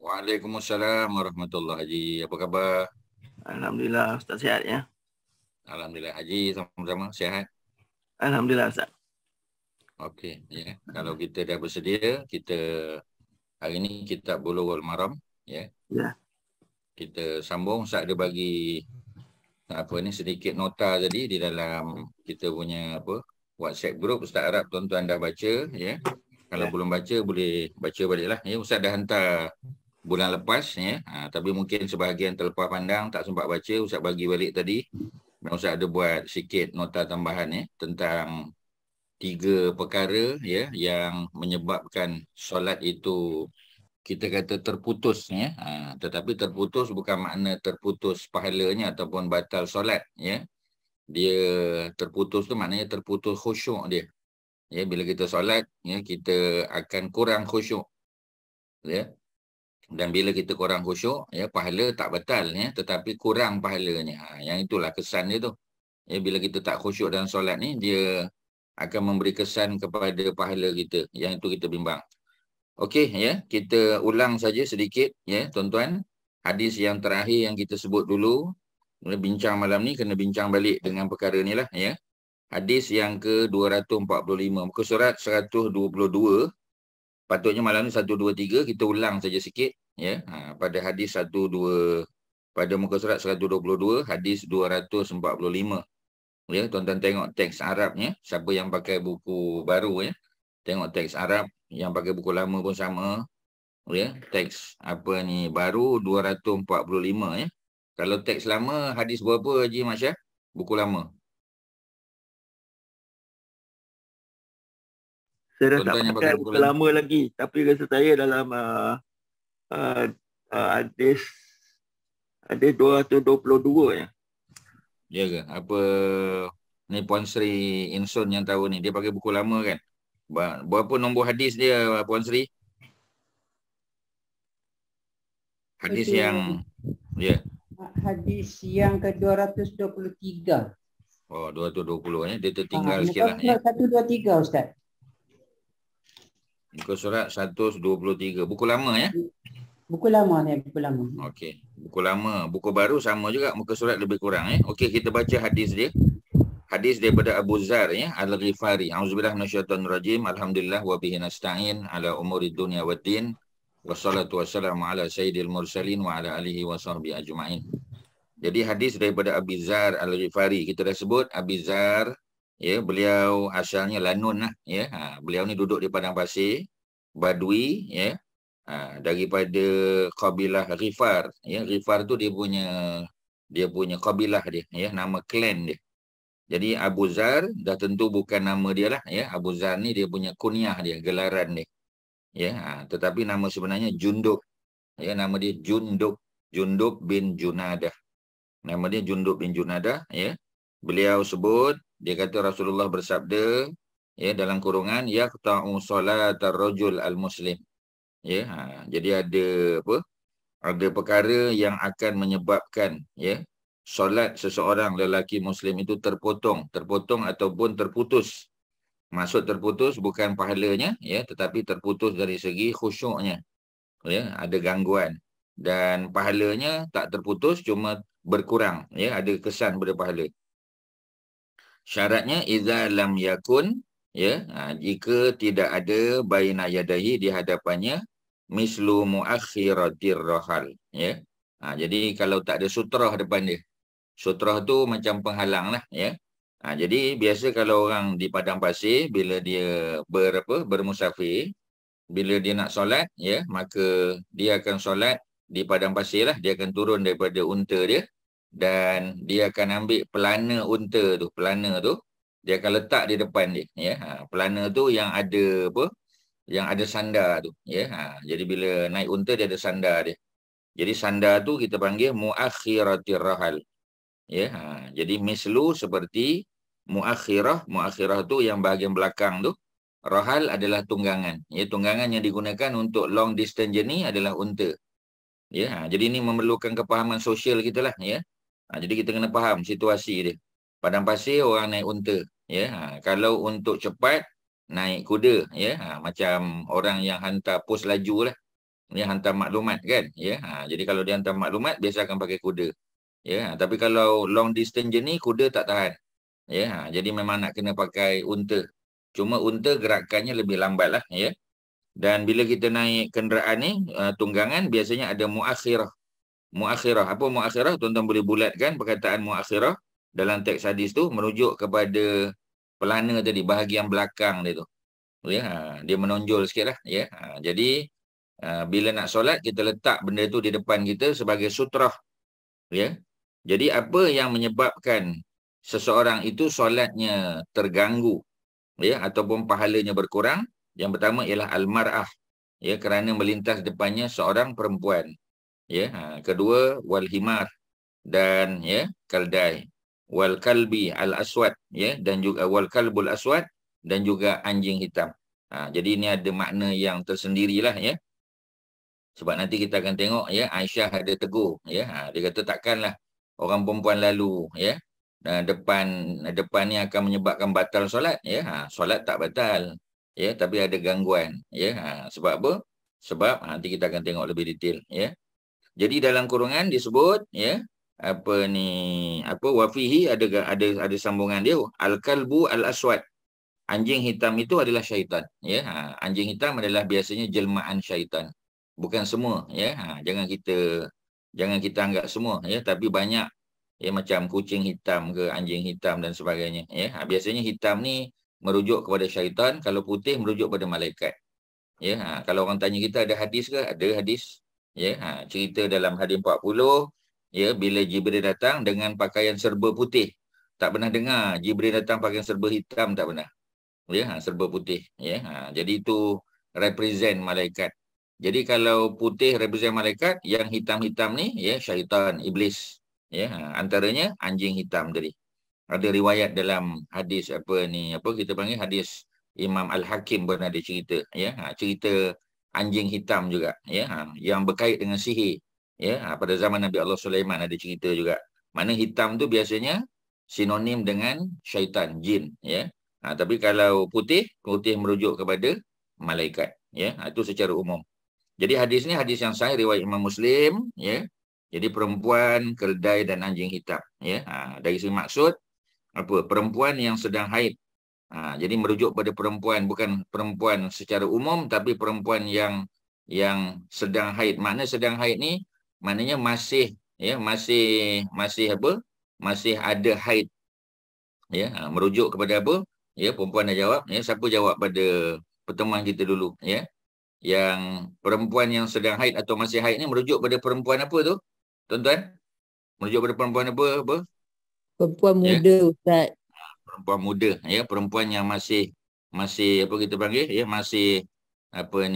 Waalaikumsalam warahmatullahi Haji. Apa khabar? Alhamdulillah Ustaz sihat ya. Alhamdulillah Haji, sama-sama sihat. Alhamdulillah Ustaz. Okey, ya. Kalau kita dah bersedia, kita hari ini kitab Bulughul Maram, ya. Ya. Kita sambung. Ustaz ada bagi sedikit nota tadi di dalam kita punya WhatsApp group. Ustaz harap tuan-tuan dah baca, ya. Kalau belum baca boleh baca baliklah, ya. Ustaz dah hantar bulan lepas, ya. Tapi mungkin sebahagian terlepas pandang tak sempat baca. Ustaz bagi balik tadi. Dan Ustaz ada buat sikit nota tambahan, ya, tentang 3 perkara, ya, yang menyebabkan solat itu kita kata terputus, ya. Tetapi terputus bukan makna terputus pahalanya ataupun batal solat, ya. Dia terputus tu maknanya terputus khusyuk dia. Ya, bila kita solat, ya, kita akan kurang khusyuk, ya. Dan bila kita kurang khusyuk, ya, pahala tak batal, ya, tetapi kurang pahalanya. Yang itulah kesan dia tu. Ya, bila kita tak khusyuk dalam solat ni, dia akan memberi kesan kepada pahala kita. Yang itu kita bimbang. Okey, ya, kita ulang saja sedikit, ya, tuan-tuan. Hadis yang terakhir yang kita sebut dulu, bincang malam ni kena bincang balik dengan perkara ni lah, ya. Hadis yang ke-245, muka surat 122. Patutnya malam ni 123, kita ulang saja sikit, ya. Pada hadis 12, pada muka surat 122, hadis 245. Ya, tuan-tuan tengok teks Arabnya, siapa yang pakai buku baru, ya. Tengok teks Arab, yang pakai buku lama pun sama, ya. Teks baru 245, ya. Kalau teks lama hadis berapa Haji Masya? Buku lama. Saya dah Tuan-tuan tak yang pakai buku lama lagi, tapi rasa saya dalam hadis 222 ya. Ya ke? Apa ni Puan Sri Insun yang tahu ni, dia pakai buku lama kan? Berapa nombor hadis dia Puan Sri? Hadis Itu yang ya. Hadis yang ke-223. Oh, 220, ya. Dia tertinggal sikit lah, ya. 123 Ustaz. Muka surat 123. Buku lama, ya? Buku lama ni, buku lama. Okey, buku lama. Buku baru sama juga, muka surat lebih kurang, ya. Okey, kita baca hadis dia. Hadis daripada Abu Zar, ya, Al-Ghifari. Auzubillah minasyaitonirrajim. Alhamdulillah wa bihi nasta'in ala umuri dunya waddin. Wassalatu wassalamu ala sayyidil mursalin wa ala alihi wa sahbihi ajma'in. Jadi hadis daripada Abi Zar Al-Ghifari. Kita dah sebut Abi Zar, ya, beliau asalnya Lanun lah, ya. Beliau ni duduk di padang pasir, Badui, ya. Daripada kabilah Ghifar, ya. Ghifar tu dia punya kabilah dia, ya, nama klan dia. Jadi Abu Zar dah tentu bukan nama dia lah, ya. Abu Zar ni dia punya kunyah dia, gelaran dia, ya. Tetapi nama sebenarnya Jundub, ya. Nama dia Jundub bin Junadah. Nama dia Jundub bin Junadah, ya. Beliau sebut, dia kata Rasulullah bersabda, ya, dalam kurungan yaqta'u salatar rajul al-muslim, ya. Jadi ada perkara yang akan menyebabkan, ya, solat seseorang lelaki muslim itu terpotong ataupun terputus. Maksud terputus bukan pahalanya, ya, tetapi terputus dari segi khusyuknya, ya. Ada gangguan. Dan pahalanya tak terputus, cuma berkurang, ya, ada kesan pada pahala. Syaratnya idza lam yakun, ya, jika tidak ada baina yadahi, di hadapannya, mislu muakhiratir rahal, ya. Jadi kalau tak ada sutrah depan dia, sutrah tu macam penghalang lah, ya. Jadi biasa kalau orang di padang pasir, bila dia bermusafir, bila dia nak solat, ya, maka dia akan solat di padang pasir lah. Dia akan turun daripada unta dia dan dia akan ambil pelana unta tu. Pelana tu dia akan letak di depan dia, ya. Pelana tu yang ada yang ada sandar tu, ya. Jadi bila naik unta dia ada sandar dia. Jadi sandar tu kita panggil muakhiratir rahal, ya. Jadi mislu seperti muakhirah tu yang bahagian belakang tu. Rahal adalah tunggangan, ya. Tunggangan yang digunakan untuk long distance journey adalah unta, ya. Jadi ini memerlukan kepahaman sosial kita lah, ya. Jadi kita kena faham situasi dia. Padang pasir orang naik unta, ya. Kalau untuk cepat naik kuda, ya. Macam orang yang hantar pos laju lah, Dia hantar maklumat kan, ya. Jadi kalau dia hantar maklumat biasa akan pakai kuda. Ya, tapi kalau long distance journey kuda tak tahan. Ya, jadi memang nak kena pakai unta. Cuma unta gerakannya lebih lambat lah, ya. Dan bila kita naik kenderaan ni, tunggangan biasanya ada muakhirah. Muakhirah. Apa muakhirah? Tuan-tuan boleh bulatkan perkataan muakhirah dalam teks hadis tu merujuk kepada pelana tadi, bahagian belakang dia tu. Ya, dia menonjol sikit lah. Ya. Jadi, bila nak solat, kita letak benda tu di depan kita sebagai sutrah. Ya. Jadi, apa yang menyebabkan seseorang itu solatnya terganggu, ya, ataupun pahalanya berkurang? Yang pertama ialah al-mar'ah, ya, kerana melintas depannya seorang perempuan. Ya, kedua wal himar, dan ya kaldai, wal kalbi al aswad, ya, dan juga wal kalbul aswad, dan juga anjing hitam. Jadi ini ada makna yang tersendirilah, ya. Sebab nanti kita akan tengok, ya, Aisyah ada tegur, ya. Dia kata takkanlah orang perempuan lalu, ya, depan ni akan menyebabkan batal solat, ya. Solat tak batal, ya, tapi ada gangguan, ya. Sebab apa? Sebab nanti kita akan tengok lebih detail, ya. Jadi dalam kurungan disebut, ya, wafihi ada sambungan dia, al-kalbu al-aswad. Anjing hitam itu adalah syaitan, ya. Anjing hitam adalah biasanya jelmaan syaitan. Bukan semua, ya. Jangan kita anggap semua, ya, tapi banyak, ya, macam kucing hitam ke anjing hitam dan sebagainya, ya. Biasanya hitam ni merujuk kepada syaitan, kalau putih merujuk pada malaikat. Ya, kalau orang tanya kita ada hadis ke? Ada hadis. Ya, cerita dalam hadis 40, ya, bila Jibril datang dengan pakaian serba putih. Tak pernah dengar Jibril datang pakaian serba hitam, tak pernah. Ya, serba putih, ya. Jadi itu represent malaikat. Jadi kalau putih represent malaikat, yang hitam-hitam ni, ya, syaitan, iblis. Ya, antaranya anjing hitam tadi. Ada riwayat dalam hadis kita panggil hadis Imam Al-Hakim pun ada cerita, ya. Cerita anjing hitam juga, ya, yang berkait dengan sihir, ya. Pada zaman Nabi Allah Sulaiman ada cerita juga. Mana hitam tu biasanya sinonim dengan syaitan, jin, ya. Tapi kalau putih merujuk kepada malaikat, ya. Itu secara umum. Jadi hadis ni hadis yang sahih riwayat Imam Muslim, ya. Jadi perempuan, keldai dan anjing hitam, ya. Dari segi maksud perempuan yang sedang haid. Jadi merujuk pada perempuan, bukan perempuan secara umum, tapi perempuan yang sedang haid. Makna sedang haid ni maknanya masih ada haid. Ya, merujuk kepada apa? Ya, perempuan dah jawab, ya. Siapa jawab pada pertemuan kita dulu, ya? Yang perempuan yang sedang haid atau masih haid ni merujuk pada perempuan apa tu? Tuan-tuan? Merujuk pada perempuan apa? Perempuan muda, ya? Ustaz. Perempuan muda, ya, perempuan yang masih apa kita panggil, ya, masih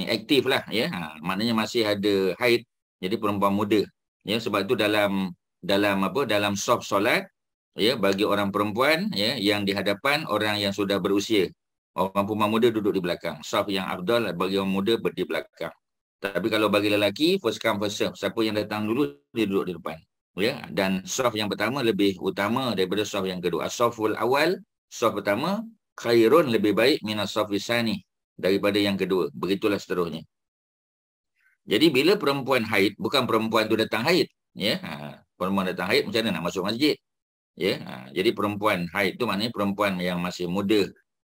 aktif lah, ya. Maknanya masih ada haid. Jadi perempuan muda, ya. Sebab itu dalam saf solat, ya, bagi orang perempuan, ya, yang di hadapan orang yang sudah berusia. Orang perempuan muda duduk di belakang. Saf yang afdal bagi orang muda di belakang. Tapi kalau bagi lelaki, first come first serve. Siapa yang datang dulu, dia duduk di depan. Ya, dan saf yang pertama lebih utama daripada saf yang kedua. As-saful awal, saf pertama, khairun, lebih baik minas safis tsani, daripada yang kedua. Begitulah seterusnya. Jadi bila perempuan haid, bukan perempuan tu datang haid, ya. Perempuan datang haid macam mana nak masuk masjid? Ya, jadi perempuan haid tu maknanya perempuan yang masih muda.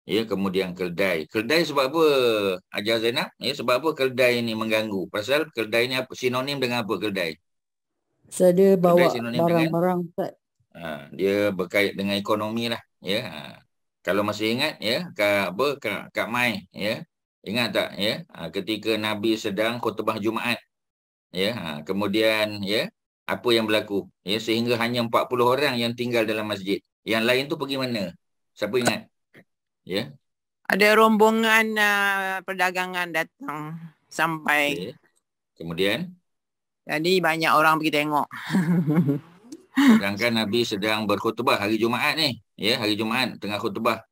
Ya, kemudian keldai. Keldai sebab apa, Hajar Zainab? Ya, sebab apa keldai ni mengganggu? Pasal keldai ni sinonim dengan apa keldai? Dia bawa barang-barang, Ustaz. Dia berkait dengan ekonomi lah, ya. Kalau masih ingat, ya, Kak Mai, ya, ingat tak, ya, ketika Nabi sedang khutbah Jumaat, ya, kemudian, ya, apa yang berlaku, ya, sehingga hanya 40 orang yang tinggal dalam masjid. Yang lain tu pergi mana? Siapa ingat? Ya. Ada rombongan perdagangan datang sampai. Okay. Kemudian? Jadi banyak orang pergi tengok. Sedangkan Nabi sedang berkhutbah hari Jumaat ni. Ya, hari Jumaat tengah khutbah.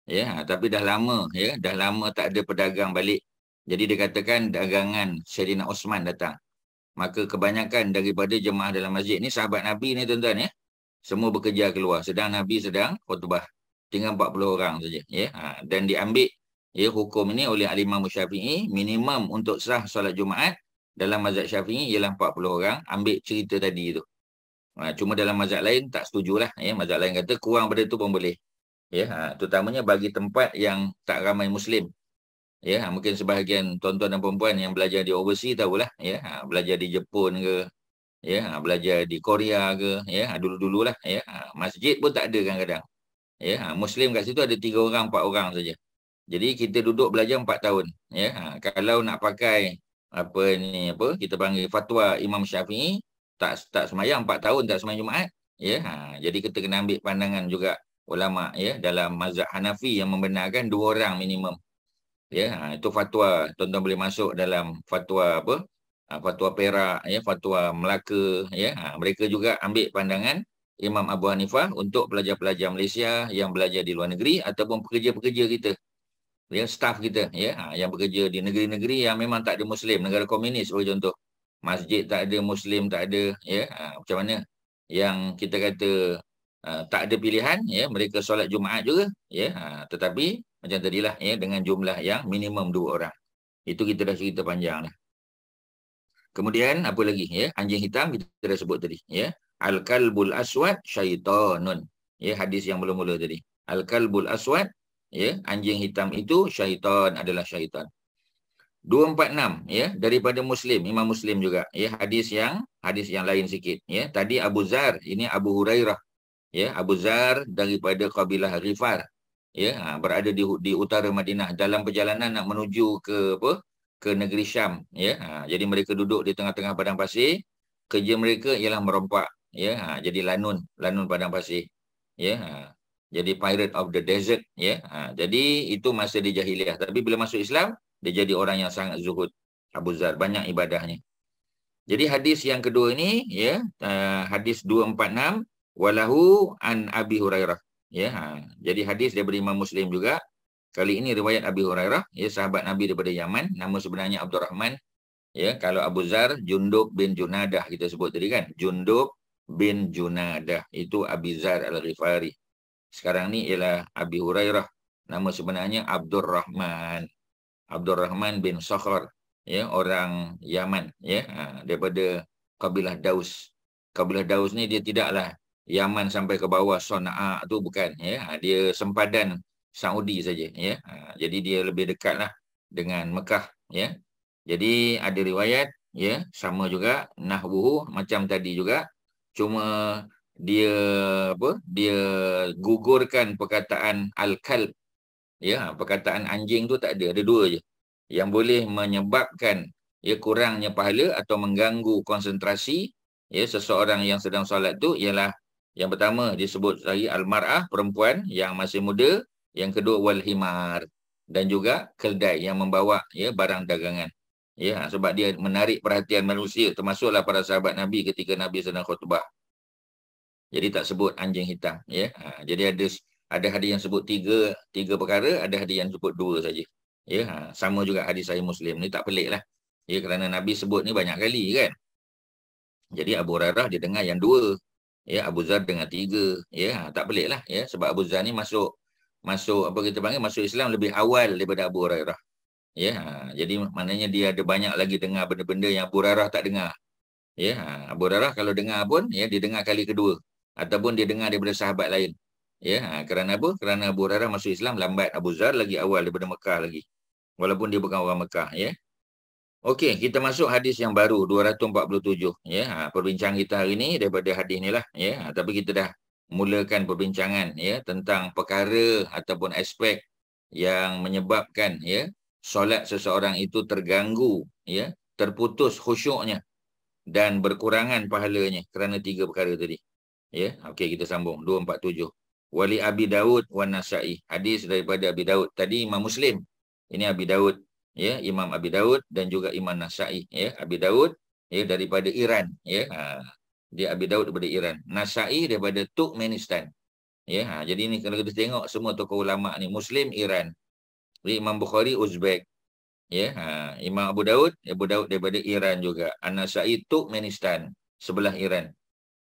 Ya, tapi dah lama, ya, dah lama tak ada pedagang balik. Jadi dia katakan dagangan Sayyidina Osman datang. Maka kebanyakan daripada jemaah dalam masjid ni sahabat Nabi ni, tuan-tuan, ya. Semua bekerja keluar. Sedang Nabi sedang khutbah. Tinggal 40 orang saja, ya. Dan diambil, ya, hukum ini oleh Al-Imam Syafi'i, minimum untuk sah solat Jumaat dalam mazhab Syafi'i ialah 40 orang, ambil cerita tadi tu. Cuma dalam mazhab lain tak setujulah, ya. Mazhab lain kata kurang pada tu pun boleh. Ya, terutamanya bagi tempat yang tak ramai Muslim. Ya, mungkin sebahagian tuan-tuan dan perempuan yang belajar di overseas tahulah, ya, belajar di Jepun ke, ya, belajar di Korea ke, ya, dulu-dululah, ya. Masjid pun tak ada kadang-kadang. Ya, Muslim kat situ ada 3 orang, 4 orang saja. Jadi kita duduk belajar 4 tahun, ya. Kalau nak pakai kita panggil fatwa Imam Syafi'i, tak semayang 4 tahun, tak semayang Jumaat, ya. Jadi kita kena ambil pandangan juga ulama, ya, dalam mazhab Hanafi yang membenarkan 2 orang minimum. Ya, itu fatwa. Tuan-tuan boleh masuk dalam fatwa fatwa Perak, ya, fatwa Melaka, ya. Mereka juga ambil pandangan Imam Abu Hanifah untuk pelajar-pelajar Malaysia yang belajar di luar negeri ataupun pekerja-pekerja kita, ya, staf kita, ya, yang bekerja di negeri-negeri yang memang tak ada Muslim, negara komunis sebagai contoh. Masjid tak ada, Muslim tak ada, ya. Macam mana yang kita kata tak ada pilihan, ya, mereka solat Jumaat juga, ya. Tetapi macam tadilah, ya, dengan jumlah yang minimum 2 orang. Itu kita dah cerita panjang dah. Kemudian apa lagi, ya? Anjing hitam kita dah sebut tadi, ya. Al-kalbul aswad syaitanun. Ya, hadis yang mula-mula tadi. Al-kalbul aswad, ya, anjing hitam itu syaitan, adalah syaitan. 246, ya, daripada Muslim, Imam Muslim juga, ya, hadis yang lain sikit, ya. Tadi Abu Zar, ini Abu Hurairah, ya, Abu Zar daripada kabilah Ghifar, ya, berada di utara Madinah dalam perjalanan nak menuju ke negeri Syam, ya. Jadi mereka duduk di tengah-tengah padang pasir, kerja mereka ialah merompak, ya. Jadi lanun padang pasir, ya. Jadi pirate of the desert, ya. Jadi itu masa di jahiliah, tapi bila masuk Islam dia jadi orang yang sangat zuhud. Abu Zar banyak ibadahnya. Jadi hadis yang kedua ini, ya, hadis 246, walahu an Abi Hurairah, ya. Jadi hadis daripada Imam Muslim juga. Kali ini riwayat Abi Hurairah, ya, sahabat Nabi daripada Yaman, nama sebenarnya Abdurrahman, ya. Kalau Abu Zar, Jundub bin Junadah kita sebut tadi kan. Jundub bin Junadah itu Abi Zar Al-Ghifari. Sekarang ni ialah Abi Hurairah, nama sebenarnya Abdurrahman bin Sakhar, ya, orang Yaman, ya, daripada kabilah Daus. Kabilah Daus ni dia tidaklah Yaman sampai ke bawah Sana'a tu, bukan, ya. Dia sempadan Saudi saja, ya. Jadi dia lebih dekatlah dengan Mekah, ya. Jadi ada riwayat, ya, sama juga nahwuhu macam tadi juga, cuma dia gugurkan perkataan al-kalb, ya. Perkataan anjing tu tak ada 2 je. Yang boleh menyebabkan, ya, kurangnya pahala atau mengganggu konsentrasi, ya, seseorang yang sedang solat tu ialah yang pertama disebut lagi al-mar'ah, perempuan yang masih muda, yang kedua wal himar, dan juga keldai yang membawa, ya, barang dagangan, ya, sebab dia menarik perhatian manusia, termasuklah para sahabat Nabi ketika Nabi sedang khutbah. Jadi tak sebut anjing hitam, ya. Jadi ada hadis yang sebut tiga perkara, ada hadis yang sebut 2 saja. Ya, sama juga hadis Sahih Muslim ni, tak pelik lah. Ya, kerana Nabi sebut ni banyak kali kan. Jadi Abu Hurairah dia dengar yang 2. Ya, Abu Zar dengar 3. Ya, tak pelik lah, ya, sebab Abu Zar ni masuk masuk Islam lebih awal daripada Abu Hurairah. Ya, jadi maknanya dia ada banyak lagi dengar benda-benda yang Abu Hurairah tak dengar. Ya, Abu Hurairah kalau dengar pun, ya, dia dengar kali kedua ataupun dia dengar daripada sahabat lain. Ya, kerana apa? Kerana Abu Hurairah masuk Islam lambat, Abu Zar lagi awal daripada Mekah lagi. Walaupun dia bukan orang Mekah, ya. Okey, kita masuk hadis yang baru 247, ya. Perbincangan kita hari ini daripada hadis inilah, ya. Tapi kita dah mulakan perbincangan, ya, tentang perkara ataupun aspek yang menyebabkan, ya, solat seseorang itu terganggu, ya, terputus khusyuknya dan berkurangan pahalanya kerana 3 perkara tadi. Ya, okey, kita sambung 247. Wali Abi Daud wan Nasa'i. Hadis daripada Abi Daud. Tadi Imam Muslim. Ini Abi Daud, ya, Imam Abi Daud dan juga Imam Nasa'i, ya. Abi Daud, ya, daripada Iran, ya. Dia Abi Daud daripada Iran. Nasa'i daripada Turkmenistan. Ya, jadi ni kalau kita tengok semua tokoh ulama ni Muslim Iran. Imam Bukhari Uzbek. Ya, Imam Abu Daud daripada Iran juga. An-Nasa'i Turkmenistan, sebelah Iran.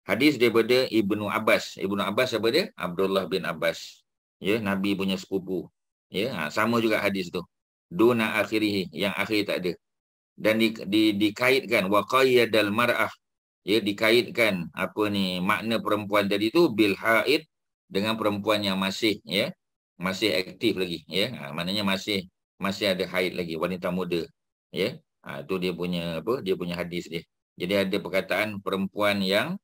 Hadis daripada Ibnu Abbas. Ibnu Abbas apa dia? Abdullah bin Abbas. Ya, Nabi punya sepupu. Ya, sama juga hadis tu. Duna akhirih, yang akhir tak ada. dan dikaitkan wa qayyadal mar'ah, ya, dikaitkan apa ni makna perempuan tadi tu bil haid, dengan perempuan yang masih, ya, masih aktif lagi, ya. Maknanya masih ada haid lagi, wanita muda, ya. Itu dia punya apa, dia punya hadis dia. Jadi ada perkataan perempuan yang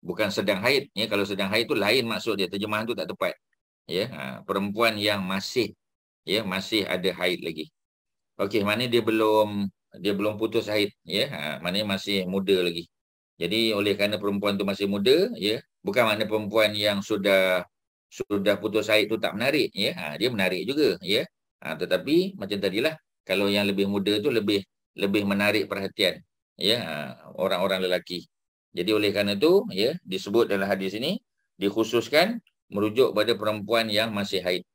bukan sedang haid, ya. Kalau sedang haid tu lain maksud dia, terjemahan tu tak tepat, ya. Perempuan yang masih, ya, masih ada haid lagi. Okey, maknanya dia belum putus haid, ya. Maknanya masih muda lagi. Jadi oleh kerana perempuan tu masih muda, ya, bukan makna perempuan yang sudah putus haid tu tak menarik, ya. Dia menarik juga, ya. Tetapi macam tadilah, kalau yang lebih muda tu lebih menarik perhatian, ya, orang-orang lelaki. Jadi oleh kerana tu, ya, disebut dalam hadis ini dikhususkan merujuk pada perempuan yang masih haid,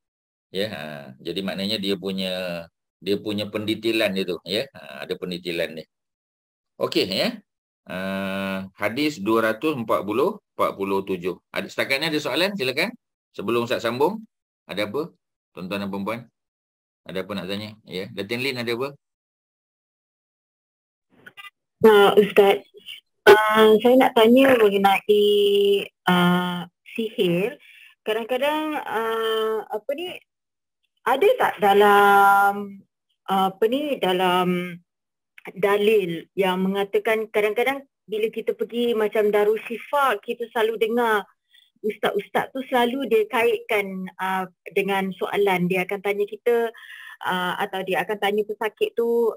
ya. Jadi maknanya dia punya pendetilan dia tu, ya. Ada pendetilan dia. Okey, ya. Hadis 247. Setakat ni ada soalan, silakan. Sebelum Ustaz sambung, ada apa? Tuan-tuan dan puan-puan, ada apa nak tanya? Ya, Datin Lin ada apa? Ustaz, saya nak tanya mengenai sihir. Kadang-kadang ada tak dalam dalam dalil yang mengatakan, kadang-kadang bila kita pergi macam Darushifa, kita selalu dengar ustaz-ustaz tu selalu dia kaitkan dengan soalan. Dia akan tanya kita atau dia akan tanya pesakit tu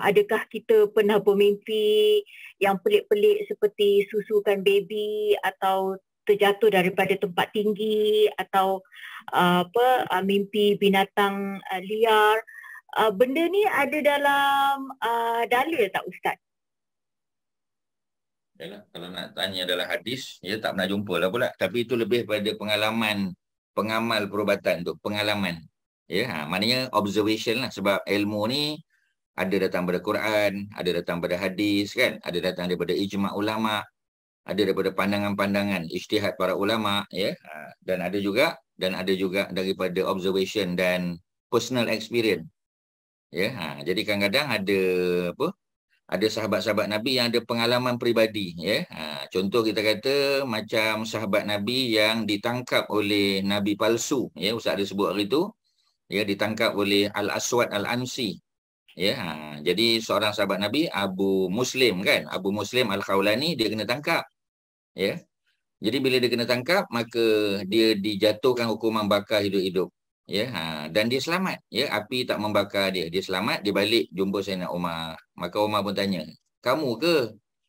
adakah kita pernah bermimpi yang pelik-pelik seperti susukan baby, atau terjatuh daripada tempat tinggi, atau mimpi binatang liar. Benda ni ada dalam dalil tak Ustaz? Yalah, kalau nak tanya dalam hadis, ya tak pernah jumpa lah pula. Tapi itu lebih pada pengalaman pengamal perubatan tu, pengalaman. Ya, maknanya observation lah, sebab ilmu ni ada datang pada Quran, ada datang pada hadis, kan? Ada datang daripada ijma' ulama', ada daripada pandangan-pandangan ijtihad para ulama', ya. Dan ada juga daripada observation dan personal experience. Ya, jadi kadang-kadang ada sahabat-sahabat Nabi yang ada pengalaman peribadi, ya. Contoh kita kata macam sahabat Nabi yang ditangkap oleh Nabi palsu, ya, Ustaz ada sebut hari itu, ya, ditangkap oleh Al-Aswad Al-Ansi, ya. Jadi seorang sahabat Nabi, Abu Muslim, kan, Abu Muslim Al-Khawlani, dia kena tangkap, ya. Jadi bila dia kena tangkap, maka dia dijatuhkan hukuman bakar hidup-hidup, ya. Dan dia selamat, ya, api tak membakar dia selamat. Dia balik jumpa Sayyidina Umar. Maka Umar pun tanya, kamu ke,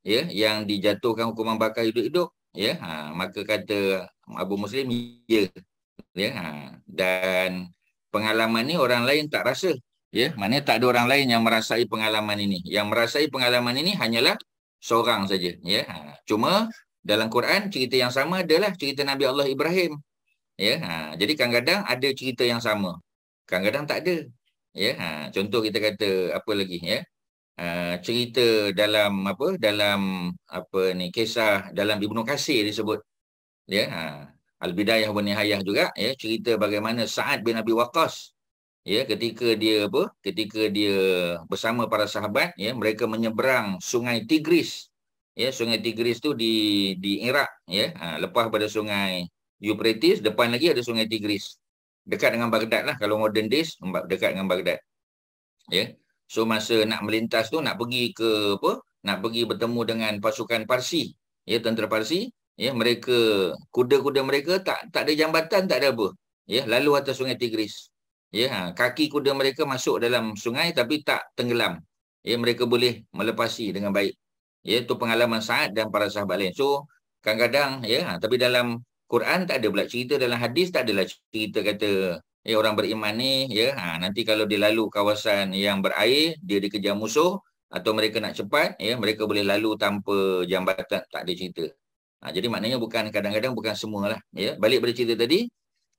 ya, yang dijatuhkan hukuman bakar hidup-hidup, ya. Maka kata Abu Muslim, ya, ya. Dan pengalaman ni orang lain tak rasa, ya. Maknanya tak ada orang lain yang merasai pengalaman ini. Yang merasai pengalaman ini hanyalah seorang saja, ya. Cuma dalam Quran cerita yang sama adalah cerita Nabi Allah Ibrahim. Ya, jadi kadang-kadang ada cerita yang sama, kadang-kadang tak ada. Ya, contoh kita kata apa lagi, ya, cerita dalam kisah dalam Ibnu Katsir disebut, ya, Al-Bidayah wa Nihayah juga, ya, cerita bagaimana Sa'ad bin Abi Waqqas, ya, ketika dia bersama para sahabat, ya, mereka menyeberang Sungai Tigris, ya, Sungai Tigris tu di Iraq, ya, lepas pada Sungai Euphrates, depan lagi ada Sungai Tigris. Dekat dengan Baghdad lah, kalau modern days, dekat dengan Baghdad. Ya. So masa nak melintas tu, nak pergi bertemu dengan pasukan Parsi, ya, tentera Parsi, ya, mereka, kuda-kuda mereka tak ada jambatan, tak ada apa. Ya, lalu atas Sungai Tigris. Ya, kaki kuda mereka masuk dalam sungai tapi tak tenggelam. Ya, mereka boleh melepasi dengan baik. Ya, itu pengalaman Sa'ad dan para sahabat lain. So kadang-kadang, ya, tapi dalam Quran tak ada pula cerita, dalam hadis tak adalah cerita kata orang beriman ni, ya, nanti kalau dia lalu kawasan yang berair, dia dikejar musuh atau mereka nak cepat, ya, mereka boleh lalu tanpa jambatan, tak ada cerita. Jadi maknanya kadang-kadang bukan semualah, ya. Balik pada cerita tadi,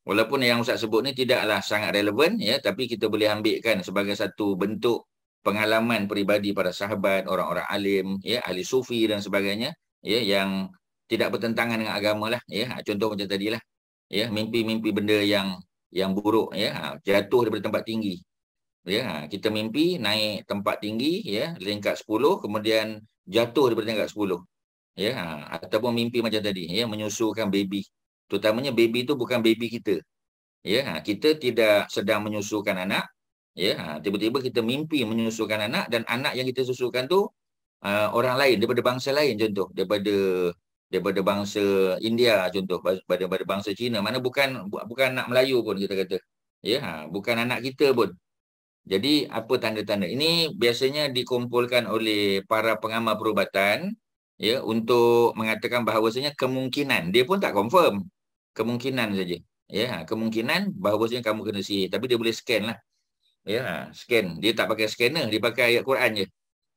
walaupun yang Ustaz sebut ni tidaklah sangat relevan, ya, tapi kita boleh ambilkan sebagai satu bentuk pengalaman peribadi para sahabat, orang-orang alim, ya, ahli sufi dan sebagainya, ya, yang tidak bertentangan dengan agama lah, ya. Contoh macam tadilah, ya, mimpi-mimpi benda yang buruk, ya, jatuh daripada tempat tinggi, Ya, kita mimpi naik tempat tinggi, ya, tingkat 10, kemudian jatuh daripada tingkat 10. Ya, ataupun mimpi macam tadi, ya, menyusukan baby. Terutamanya baby itu bukan baby kita. Ya, kita tidak sedang menyusukan anak. Ya, tiba-tiba kita mimpi menyusukan anak, dan anak yang kita susukan tu orang lain daripada bangsa lain, contoh daripada bangsa India, contoh daripada bangsa Cina, mana bukan anak Melayu pun kita kata. Ya, bukan anak kita pun. Jadi apa tanda-tanda? Ini biasanya dikumpulkan oleh para pengamal perubatan, ya, untuk mengatakan bahawasanya kemungkinan, dia pun tak confirm, kemungkinan saja. Ya, kemungkinan bahawasanya kamu kena sihir, tapi dia boleh scan lah. Ya, scan. Dia tak pakai scanner, dia pakai ayat Quran je.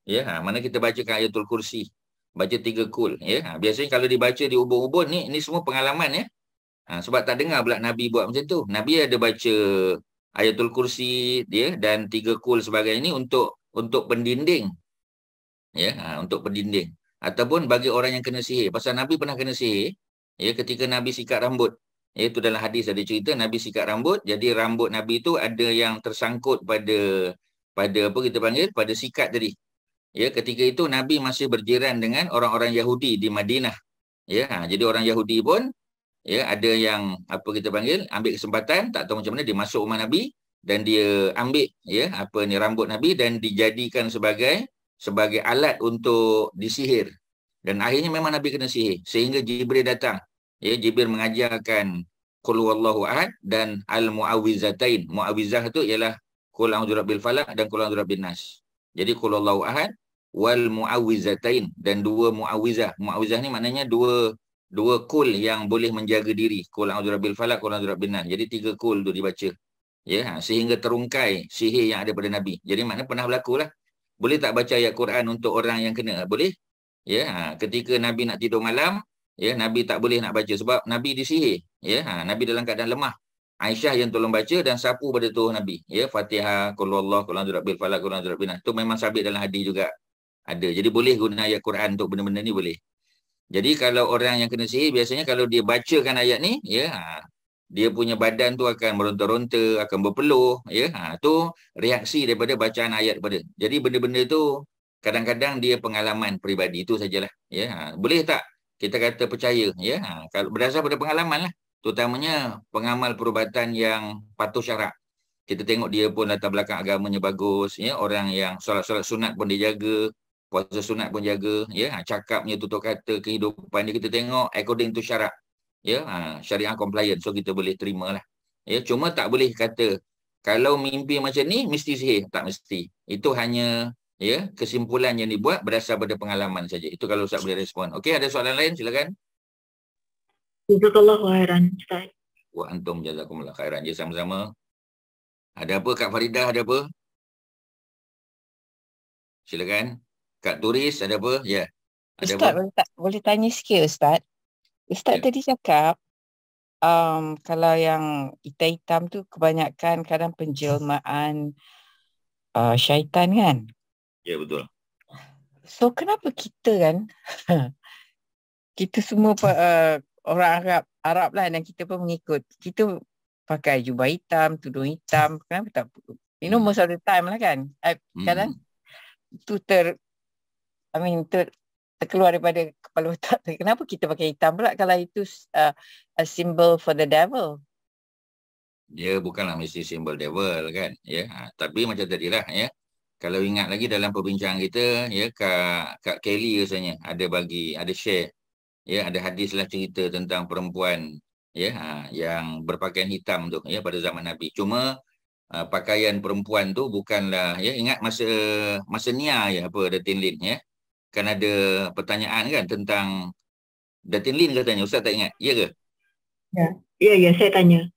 Ya, mana kita bacakan ayatul kursi, baca 3 kul. Ya, biasanya kalau dibaca di ubun-ubun ni semua pengalaman, ya. Sebab tak dengar pula Nabi buat macam tu. Nabi ada baca ayatul kursi dia dan 3 kul sebagainya ni untuk pendinding. Ya, untuk pendinding. Ataupun bagi orang yang kena sihir. Pasal Nabi pernah kena sihir, ya, ketika Nabi sikat rambut. Itu dalam hadis ada cerita Nabi sikat rambut, jadi rambut Nabi tu ada yang tersangkut pada apa kita panggil, pada sikat tadi. Ya, ketika itu Nabi masih berjiran dengan orang-orang Yahudi di Madinah. Ya, jadi orang Yahudi pun, ya, ada yang apa kita panggil, ambil kesempatan, tak tahu macam mana, dia masuk rumah Nabi dan dia ambil, ya, rambut Nabi dan dijadikan sebagai alat untuk disihir. Dan akhirnya memang Nabi kena sihir sehingga Jibril datang. Ya, Jibril mengajarkan Qul huwallahu ahad dan al-mu'awwizatain. Mu'awwizah tu ialah Qul a'udzu birabbil falaq dan Qul a'udzu birabbin nas. Jadi Qul huwallahu ahad wal mu'awwizatain, dan 2 mu'awwizah. Mu'awwizah ni maknanya dua kul yang boleh menjaga diri. Qul a'udzu birabbil falaq, Qul a'udzu birabbin nas. Jadi 3 kul tu dibaca. Ya, sehingga terungkai sihir yang ada pada Nabi. Jadi maknanya pernah berlaku lah. Boleh tak baca ayat Quran untuk orang yang kena? Boleh. Ya, ketika Nabi nak tidur malam, ya, Nabi tak boleh nak baca sebab Nabi disihir. Ya, Nabi dalam keadaan lemah. Aisyah yang tolong baca dan sapu pada tubuh Nabi. Ya, Fatihah, Qul huwallahu, Qul a'udzu birabbil falaq, Qul a'udzu birabbin nas. Itu memang sabit dalam hadis juga. Ada. Jadi boleh guna ayat Quran untuk benda-benda ni, boleh. Jadi kalau orang yang kena sihir, biasanya kalau dia bacakan ayat ni, ya, dia punya badan tu akan meronta-ronta, akan berpeluh, ya. Tu reaksi daripada bacaan ayat pada. Jadi benda-benda tu kadang-kadang dia pengalaman peribadi, itu sajalah. Ya, boleh tak kita kata percaya, ya. Kalau berdasar pada pengalaman lah, terutamanya pengamal perubatan yang patuh syarak. Kita tengok dia pun latar belakang agamanya bagus, ya. Orang yang solat-solat sunat pun dia jaga, puasa sunat pun jaga, ya. Cakapnya, tutur kata, kehidupan dia kita tengok according to syarak. Ya, syariah compliant, so kita boleh terima lah. Ya, cuma tak boleh kata kalau mimpi macam ni mesti sihir, tak mesti. Itu hanya, ya, kesimpulan yang dibuat berdasar pada pengalaman saja. Itu kalau Ustaz boleh respon. Okey, ada soalan lain, silakan. Jazakallahu khairan, Ustaz. Wa antum jazakumullah khairan. Ya, sama-sama. Ada apa Kak Faridah, ada apa? Silakan. Kak Turis, ada apa? Ya. Ada Ustaz, apa? boleh tanya sikit Ustaz? Ustaz tadi cakap kalau yang hitam-hitam tu kebanyakan kadang penjelmaan syaitan kan? Ya, betul. So kenapa kita kan kita semua orang Arab lah, dan kita pun mengikut. Kita pakai jubah hitam, tudung hitam, kenapa tak? Most of the time lah kan. Kadang tu terkeluar daripada kepala otak. Kenapa kita pakai hitam pula kalau itu a symbol for the devil? Dia bukanlah mesti simbol devil kan, ya. Tapi macam tadilah, ya. Kalau ingat lagi dalam perbincangan kita, ya, Kak Kelly rasanya ada share, ya, ada hadis lah cerita tentang perempuan, ya, yang berpakaian hitam tu, ya, pada zaman Nabi. Cuma pakaian perempuan tu bukanlah, ya, ingat masa Nia, ya, Datin Lin, ya. Kan ada pertanyaan kan tentang Datin Lin katanya, Ustaz tak ingat, ya ke? Ya, saya tanya.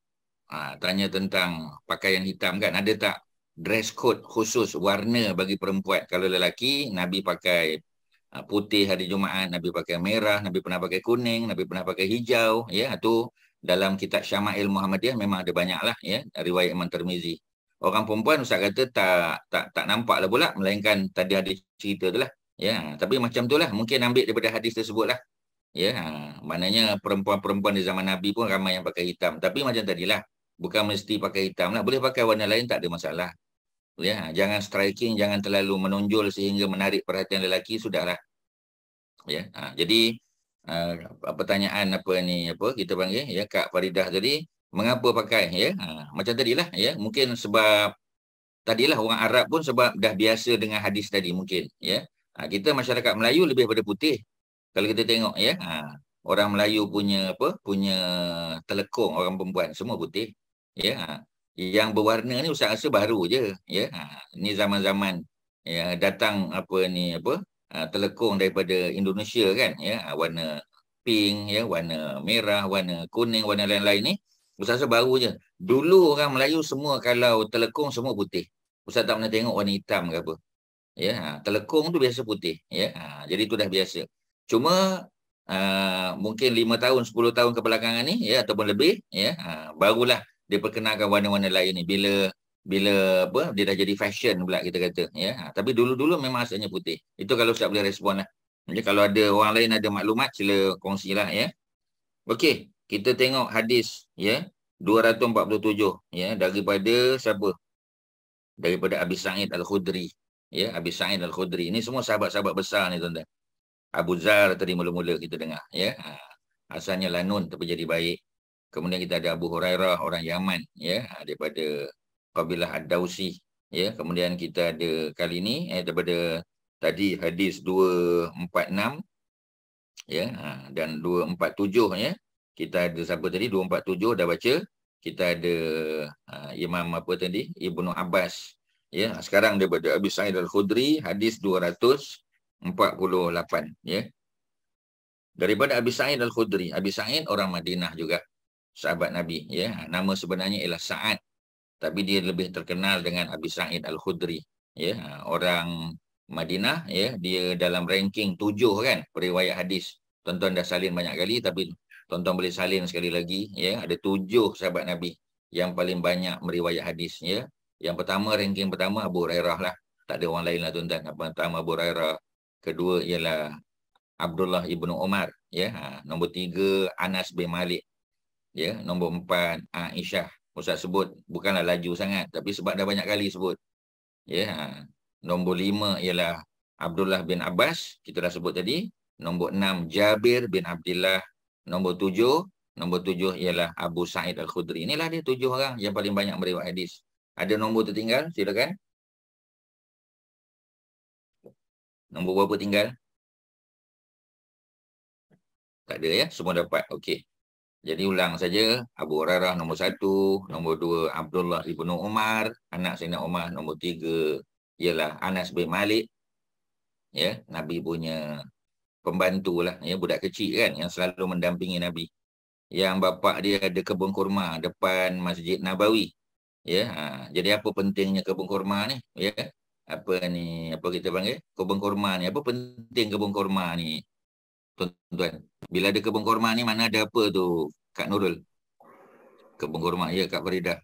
Tanya tentang pakaian hitam kan, ada tak dress code khusus warna bagi perempuan? Kalau lelaki, Nabi pakai putih hari Jumaat, Nabi pakai merah, Nabi pernah pakai kuning, Nabi pernah pakai hijau, ya. Itu dalam kitab Syama'il Muhammadiyah memang ada banyak lah, ya, riwayat Imam Tirmizi. Orang perempuan Ustaz kata tak nampak lah pula, melainkan tadi ada cerita tu lah. Ya, tapi macam tu lah, mungkin ambil daripada hadis tersebut lah. Ya, maknanya perempuan-perempuan di zaman Nabi pun ramai yang pakai hitam. Tapi macam tadilah, bukan mesti pakai hitam lah. Boleh pakai warna lain, tak ada masalah. Ya, jangan striking, jangan terlalu menonjol sehingga menarik perhatian lelaki, sudahlah. Ya, jadi pertanyaan kita panggil ya Kak Faridah tadi, mengapa pakai ya? Macam tadilah ya, mungkin sebab tadilah orang Arab pun sebab dah biasa dengan hadis tadi mungkin ya. Kita masyarakat Melayu lebih pada putih. Kalau kita tengok ya, orang Melayu punya telekung, orang perempuan semua putih ya. Yang berwarna ni usah rasa baru je ya. Ni zaman-zaman ya datang telekung daripada Indonesia kan ya, warna pink ya, warna merah, warna kuning, warna lain-lain ni usah rasa baru je. Dulu orang Melayu semua kalau telekung semua putih. Ustaz tak pernah tengok warna hitam ke apa. Ya, telekung tu biasa putih ya. Jadi tu dah biasa. Cuma mungkin 5 tahun 10 tahun kebelakangan ni ya, ataupun lebih ya, barulah dia perkenalkan warna-warna lain ni bila dia dah jadi fashion pula kita kata ya. Tapi dulu-dulu memang asalnya putih. Itu kalau Ustaz boleh respon lah. Jadi kalau ada orang lain ada maklumat sila kongsilah ya. Okey, kita tengok hadis ya 247 ya, daripada siapa? Daripada Abi Sa'id Al-Khudri ya, Abi Sa'id Al-Khudri. Ini semua sahabat-sahabat besar ni tuan-tuan. Abu Zar tadi mula-mula kita dengar ya. Asalnya lanun tapi jadi baik. Kemudian kita ada Abu Hurairah, orang Yaman ya, daripada kabilah Ad-Dausi ya. Kemudian kita ada kali ini daripada tadi hadis 246 ya, dan 247 ya. Kita ada siapa tadi? 247 dah baca. Kita ada Imam Ibnu Abbas ya. Sekarang daripada Abi Sa'id Al-Khudri hadis 248 ya. Daripada Abi Sa'id Al-Khudri. Abi Sa'id orang Madinah juga, sahabat Nabi ya. Nama sebenarnya ialah Sa'ad, tapi dia lebih terkenal dengan Abi Sa'id Al-Khudri ya. Orang Madinah ya, dia dalam ranking 7 kan periwayat hadis. Tuan-tuan dah salin banyak kali, tapi tuan-tuan boleh salin sekali lagi ya. Ada 7 sahabat Nabi yang paling banyak meriwayat hadis ya. Yang pertama, ranking pertama Abu Hurairah lah. Tak ada orang lain lah tuan-tuan. Yang pertama Abu Hurairah, kedua ialah Abdullah ibnu Umar ya. Nombor 3 Anas bin Malik ya. Nombor 4 Aisyah. Ustaz sebut bukanlah laju sangat, tapi sebab dah banyak kali sebut ya. Nombor 5 ialah Abdullah bin Abbas, kita dah sebut tadi. Nombor 6 Jabir bin Abdullah. Nombor 7 ialah Abu Sa'id Al-Khudri. Inilah dia 7 orang yang paling banyak meriwayat hadis. Ada nombor tertinggal? Silakan. Nombor berapa tinggal? Tak ada ya? Semua dapat. Okey. Jadi ulang saja. Abu Hurairah nombor 1, nombor 2 Abdullah ibnu Umar, anak Sayyidina Umar. Nombor 3 ialah Anas bin Malik. Ya, Nabi punya pembantu lah ya, budak kecil kan yang selalu mendampingi Nabi. Yang bapa dia ada kebun kurma depan Masjid Nabawi. Ya, jadi apa pentingnya kebun kurma ni? Ya. Apa kita panggil? Kebun kurma ni. Apa penting kebun kurma ni? Tuan-tuan, bila ada kebun kurma ni mana ada apa tu Kak Nurul? Kebun kurma ya Kak Faridah.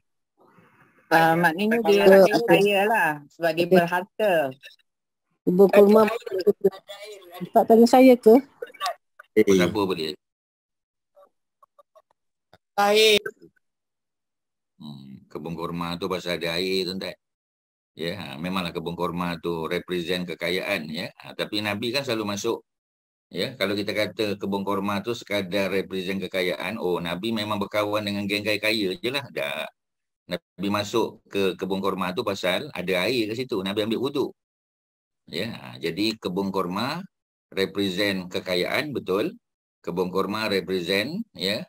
Maknanya dia kaya lah sebab dia berharta. Kebun kurma tak tanya saya ke? Kenapa boleh? Air. Kebun kurma tu pasal ada air tuan-tuan. Ya, memanglah kebun kurma tu represent kekayaan ya. Tapi Nabi kan selalu masuk. Ya, kalau kita kata kebun kurma tu sekadar represent kekayaan, oh Nabi memang berkawan dengan geng kaya je lah. Dah. Nabi masuk ke kebun kurma tu pasal ada air kat situ. Nabi ambil wuduk. Ya, jadi kebun kurma represent kekayaan, betul. Kebun kurma represent ya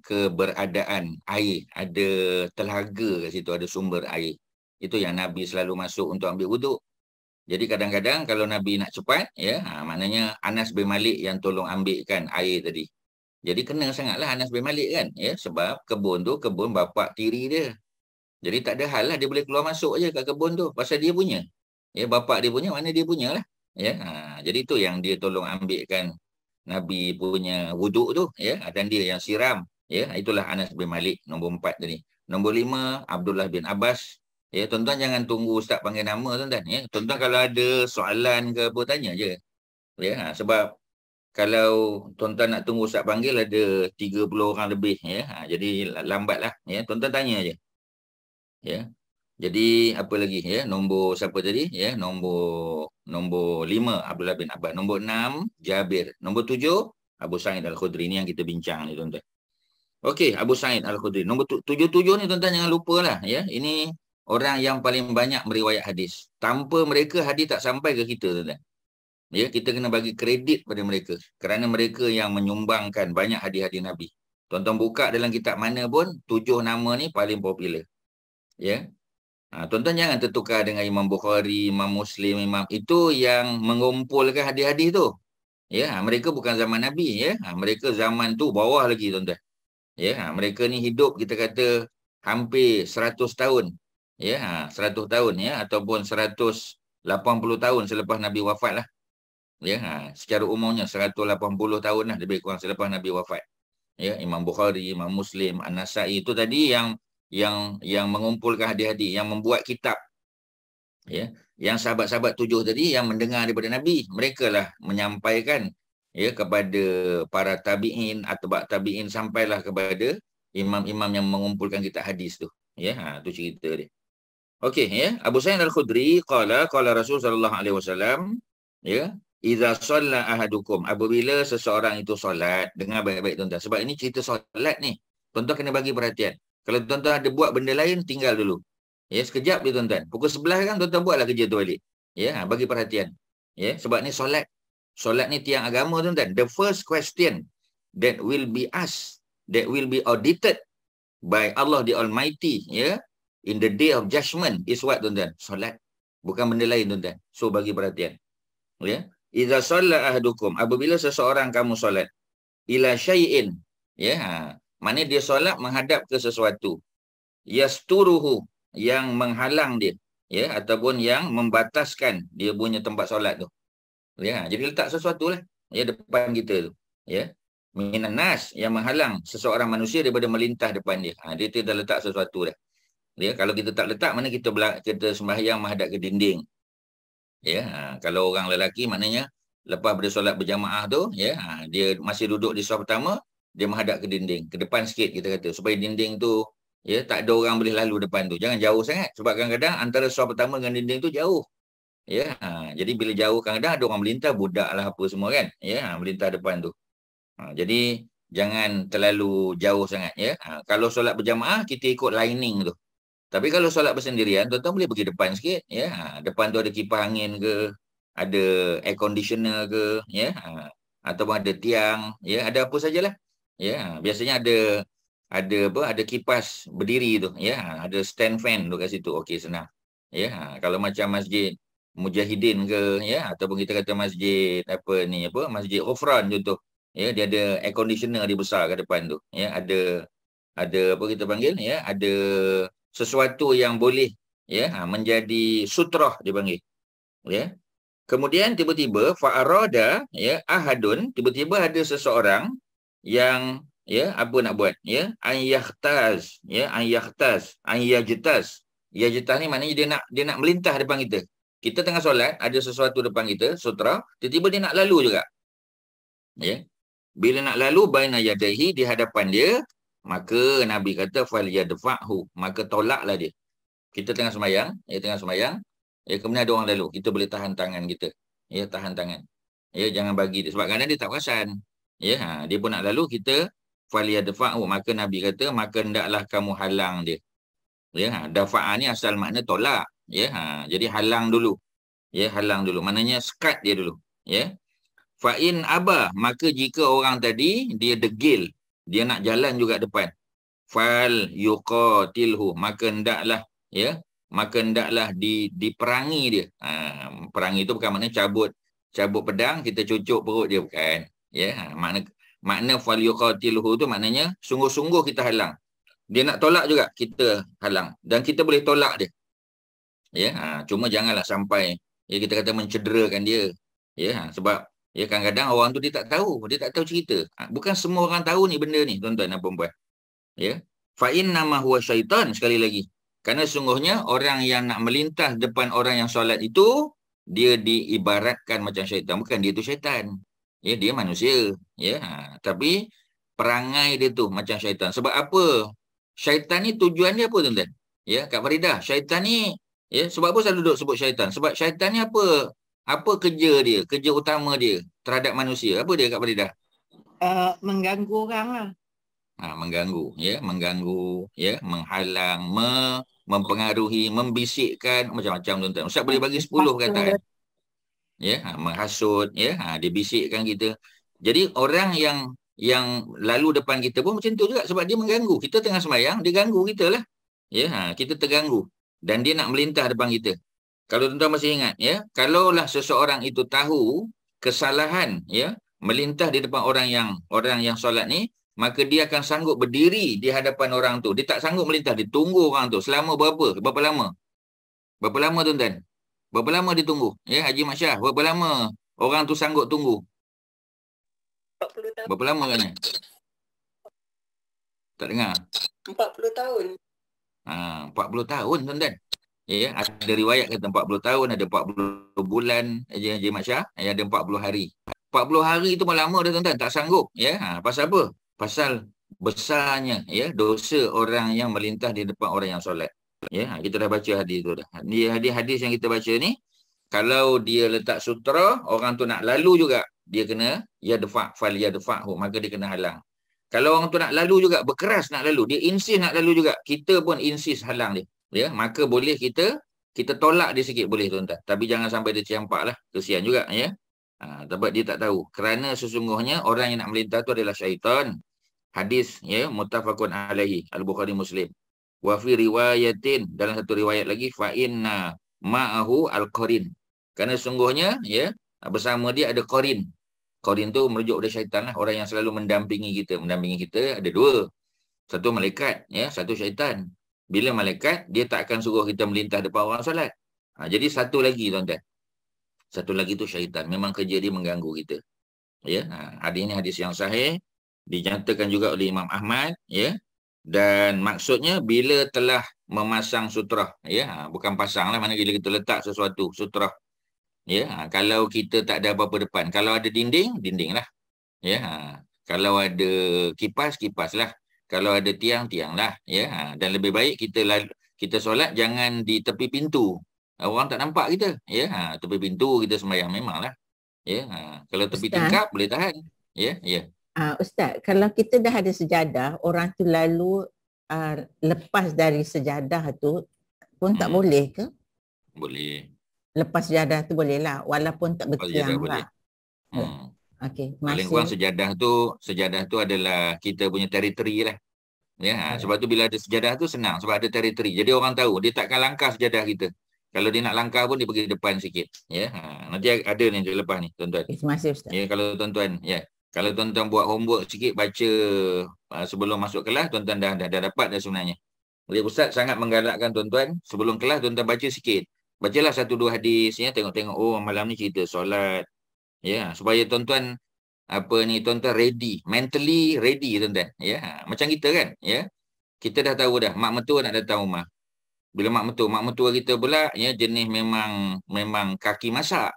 keberadaan air, ada telaga kat situ, ada sumber air. Itu yang Nabi selalu masuk untuk ambil wuduk. Jadi kadang-kadang kalau Nabi nak cepat ya, maknanya Anas bin Malik yang tolong ambilkan air tadi. Jadi kena sangatlah Anas bin Malik kan ya, sebab kebun tu kebun bapa tiri dia. Jadi tak ada hal lah dia boleh keluar masuk je kat kebun tu pasal dia punya. Ya, bapa dia punya, mana dia punya lah. Ya, jadi tu yang dia tolong ambilkan Nabi punya wuduk tu ya, dan dia yang siram ya. Itulah Anas bin Malik nombor 4 tadi. Nombor 5 Abdullah bin Abbas. Ya, tuan-tuan jangan tunggu Ustaz panggil nama tuan-tuan ya. Tuan-tuan kalau ada soalan ke apa tanya je. Ya, sebab kalau tuan-tuan nak tunggu Ustaz panggil ada 30 orang lebih ya. Jadi lambatlah ya. Tuan-tuan tanya je. Ya. Jadi apa lagi ya? Nombor siapa tadi ya? Nombor 5 Abdullah bin Abbas, nombor 6 Jabir, nombor 7 Abu Sa'id Al-Khudri. Ini yang kita bincang ni tuan-tuan. Okey, Abu Sa'id Al-Khudri. Nombor 77 ni tuan-tuan jangan lupalah ya. Ini orang yang paling banyak meriwayat hadis. Tanpa mereka hadis tak sampai ke kita tuan-tuan. Ya, kita kena bagi kredit pada mereka kerana mereka yang menyumbangkan banyak hadis-hadis Nabi. Tuan-tuan buka dalam kitab mana pun 7 nama ni paling popular. Ya. Tuan-tuan jangan tertukar dengan Imam Bukhari, Imam Muslim, Imam itu yang mengumpulkan hadis-hadis tu. Ya, mereka bukan zaman Nabi ya. Mereka zaman tu bawah lagi tuan-tuan. Ya, mereka ni hidup kita kata hampir 100 tahun. Ya, 100 tahun ya ataupun 180 tahun selepas Nabi wafat lah. Ya, secara umumnya 180 tahun lah lebih kurang selepas Nabi wafat. Ya, Imam Bukhari, Imam Muslim, An-Nasai itu tadi yang mengumpulkan hadis-hadis, yang membuat kitab. Ya, yang sahabat-sahabat 7 tadi yang mendengar daripada Nabi, mereka lah menyampaikan ya kepada para tabi'in atau tabi'in sampailah kepada imam-imam yang mengumpulkan kitab hadis tu. Ya, tu cerita dia. Okey ya, Abu Sa'id Al-Khudri qala Rasul sallallahu alaihi wasallam ya, idza shalla ahadukum, apabila seseorang itu solat, dengar baik-baik tuan-tuan sebab ini cerita solat ni. Tuan-tuan kena bagi perhatian. Kalau tuan-tuan ada buat benda lain, tinggal dulu. Ya, sekejap je tuan-tuan. Pukul 11 kan tuan-tuan buatlah kerja tu balik. Ya, bagi perhatian. Ya, sebab ni solat. Solat ni tiang agama tuan-tuan. The first question that will be asked, that will be audited by Allah the Almighty, ya, in the day of judgment is what tuan-tuan? Solat. Bukan benda lain tuan-tuan. So bagi perhatian. Ya. Idza shalla ahadukum, apabila seseorang kamu solat, ila syai'in, ya, mana dia solat menghadap ke sesuatu, yasturuhu, yang menghalang dia, ya, ataupun yang membataskan dia punya tempat solat tu. Ya, jadi letak sesuatu lah ya depan kita tu. Ya. Minan nas, yang menghalang seseorang manusia daripada melintas depan dia. Dia dah letak sesuatu dah. Ya, kalau kita tak letak, mana kita sembahyang menghadap ke dinding. Ya, kalau orang lelaki maknanya lepas bersolat berjamaah tu, ya, dia masih duduk di saf pertama, dia menghadap ke dinding, ke depan sikit kita kata, supaya dinding tu ya tak ada orang boleh lalu depan tu. Jangan jauh sangat sebab kadang-kadang antara saf pertama dengan dinding tu jauh. Ya, jadi bila jauh kadang-kadang ada orang melintas, budak lah apa semua kan. Ya, melintas depan tu. Jadi jangan terlalu jauh sangat ya. Kalau solat berjamaah kita ikut lining tu. Tapi kalau solat bersendirian, tuan-tuan boleh pergi depan sikit ya. Depan tu ada kipas angin ke, ada air conditioner ke, ya, ataupun ada tiang, ya, ada apa sajalah. Ya, biasanya ada kipas berdiri tu, ya, ada stand fan tu kat situ. Okey, senang. Ya, kalau macam masjid Mujahidin ke, ya, ataupun kita kata masjid Masjid Ghufran contoh. Ya, dia ada air conditioner dia besar kat depan tu. Ya, ada apa kita panggil, ya, ada sesuatu yang boleh ya menjadi sutrah dia panggil. Ya. Kemudian tiba-tiba fa'arada ya ahadun, tiba-tiba ada seseorang yang ya apa nak buat ya ayyahtaz yajtaz ni maknanya dia nak melintas depan kita. Kita tengah solat, ada sesuatu depan kita, sutra, tiba-tiba dia nak lalu juga. Ya. Bila nak lalu baina yadaihi, di hadapan dia, maka Nabi kata fal yadfa'hu, maka tolaklah dia. Kita tengah sembahyang, ya kemudian ada orang lalu, kita boleh tahan tangan kita. Ya, tahan tangan. Ya, jangan bagi dia sebab kadang dia tak perasan. Ya, dia pun nak lalu, kita fal yadfa'hu, maka Nabi kata maka hendaklah kamu halang dia. Ya, dafa'a ni asal makna tolak. Ya, jadi halang dulu. Ya, halang dulu. Maknanya sekat dia dulu. Ya. Fa in aba, maka jika orang tadi dia degil, dia nak jalan juga depan, fal yuqatilhu, maka hendaklah diperangi dia. Perangi itu bukan makna cabut pedang kita cucuk perut dia, bukan. Ya, makna fal yuqatilhu tu maknanya sungguh-sungguh kita halang. Dia nak tolak juga kita halang dan kita boleh tolak dia. Ya, cuma janganlah sampai ya kita kata mencederakan dia. Ya, sebab ya kadang-kadang orang tu dia tak tahu cerita. Bukan semua orang tahu ni benda ni, tuan-tuan dan puan-puan. Ya. Fa innama huwa syaitan, sekali lagi. Kerana sungguhnya orang yang nak melintas depan orang yang solat itu, dia diibaratkan macam syaitan. Bukan dia tu syaitan. Ya, dia manusia. Ya, tapi perangai dia tu macam syaitan. Sebab apa? Syaitan ni tujuan dia apa, tuan-tuan? Ya, Kak Faridah, syaitan ni, ya, sebab apa selalu duduk sebut syaitan? Sebab syaitan ni apa kerja dia, kerja utama dia terhadap manusia? Apa dia, Kak Faridah? Mengganggu orang lah. Mengganggu, ya, menghalang, mempengaruhi, membisikkan, macam-macam tuan-tuan. Ustaz boleh bagi 10 perkataan. Ya, menghasut, ya, dia bisikkan kita. Jadi orang yang lalu depan kita pun macam tu juga sebab dia mengganggu. Kita tengah sembahyang, dia ganggu kita lah. Ya, kita terganggu dan dia nak melintah depan kita. Kalau tuan-tuan masih ingat, ya, kalaulah seseorang itu tahu kesalahan, ya, melintah di depan orang yang solat ni, maka dia akan sanggup berdiri di hadapan orang tu. Dia tak sanggup melintah, dia tunggu orang tu selama berapa lama? Berapa lama tuan-tuan? Berapa lama dia tunggu? Ya, Haji Mat Syah, berapa lama orang tu sanggup tunggu? 40 tahun. Berapa lama kan? Tak dengar? 40 tahun. 40 tahun tuan-tuan. Ya, ada riwayat kata 40 tahun, ada 40 bulan, Haji Mat Syah, ada 40 hari. 40 hari itu lama dah tuan-tuan, tak sanggup. Ya, pasal apa? Pasal besarnya, ya, dosa orang yang melintah di depan orang yang solat. Ya, kita dah baca hadis tu dah. Hadis yang kita baca ni, kalau dia letak sutra, orang tu nak lalu juga, dia kena yadfa', maka dia kena halang. Kalau orang tu nak lalu juga, berkeras nak lalu, dia insist nak lalu juga, kita pun insist halang dia. Ya, maka boleh kita tolak dia sikit boleh tuan-tuan. Tapi jangan sampai dia campak lah, kesian juga, ya. Sebab dia tak tahu. Kerana sesungguhnya orang yang nak melintah tu adalah syaitan. Hadis, ya, muttafaqun alaihi, Al-Bukhari Muslim. Wa fi riwayatin, dalam satu riwayat lagi, fa inna ma'ahu al-qarin. Kerana sungguhnya, ya, bersama dia ada qarin. Qarin tu merujuk pada syaitan lah, orang yang selalu mendampingi kita. Mendampingi kita ada dua. Satu malaikat, ya, satu syaitan. Bila malaikat, dia tak akan suruh kita melintah depan orang solat. Jadi satu lagi tuan-tuan. Satu lagi tu syaitan. Memang kerja dia mengganggu kita. Ya, hadis ini hadis yang sahih, dinyatakan juga oleh Imam Ahmad, ya. Dan maksudnya bila telah memasang sutrah, ya, bukan pasang lah, mana bila kita letak sesuatu sutrah, ya. Kalau kita tak ada apa-apa depan, kalau ada dinding lah, ya. Kalau ada kipas lah, kalau ada tiang lah, ya. Dan lebih baik kita solat jangan di tepi pintu, orang tak nampak kita, ya. Tepi pintu kita sembahyang memanglah, ya. Kalau tepi tingkap boleh tahan, ya. Ustaz, kalau kita dah ada sejadah, orang tu lalu lepas dari sejadah tu pun tak boleh ke? Boleh. Lepas sejadah tu boleh lah, walaupun tak bertiang lah. Okey, paling kurang sejadah tu adalah kita punya teritori lah. Ya, sebab tu bila ada sejadah tu senang sebab ada teritori. Jadi orang tahu dia takkan langkah sejadah kita. Kalau dia nak langkah pun dia pergi depan sikit. Ya, nanti ada ni lepas ni tuan-tuan. Terima kasih Ustaz. Ya, kalau tuan-tuan, ya. Kalau tuan-tuan buat homework sikit, baca sebelum masuk kelas, tuan-tuan dah dapat dah sebenarnya. Jadi Ustaz sangat menggalakkan tuan-tuan, sebelum kelas tuan-tuan baca sikit. Bacalah 1-2 hadis, ya, tengok-tengok, oh malam ni cerita solat. Ya, supaya tuan-tuan tuan-tuan ready, mentally ready tuan-tuan. Ya, macam kita kan, ya. Kita dah tahu dah, mak mertua nak datang rumah. Bila mak mertua kita pula, ya, jenis memang kaki masak.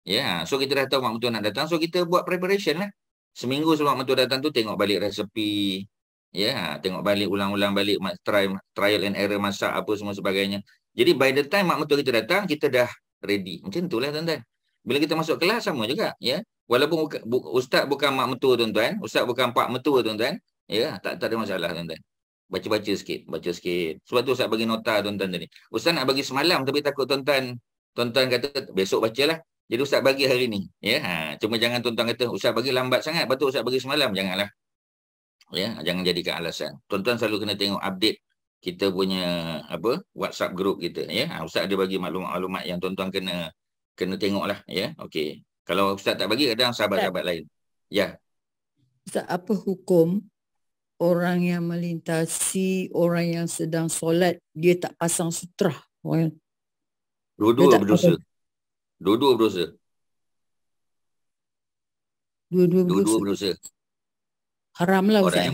Ya, so kita dah tahu mak mertua nak datang, so kita buat preparation lah. Seminggu sebelum mak mertua datang tu tengok balik resepi, ya, tengok balik ulang-ulang balik trial and error masak apa semua sebagainya. Jadi by the time mak mertua kita datang, kita dah ready. Macam itulah tuan-tuan. Bila kita masuk kelas sama juga, ya. Walaupun ustaz bukan mak mertua tuan-tuan, ustaz bukan pak mertua tuan-tuan, ya, tak ada masalah tuan-tuan. Baca sikit. Sebab tu ustaz bagi nota tuan-tuan tadi. Ustaz nak bagi semalam tapi takut tuan-tuan kata besok bacalah. Jadi ustaz bagi hari ni, ya. Cuma jangan tuan-tuan kata ustaz bagi lambat sangat, patut ustaz bagi semalam, janganlah. Ya, jangan jadikan alasan. Tuan-tuan selalu kena tengok update kita punya WhatsApp group kita, ya. Ustaz ada bagi maklumat-maklumat yang tuan-tuan kena tengoklah, ya. Okey. Kalau ustaz tak bagi, kadang sahabat-sahabat lain. Ya. Ustaz, apa hukum orang yang melintasi orang yang sedang solat, dia tak pasang sutrah? Dua-dua berdosa. Dua-dua berdosa. Haram lah Ustaz.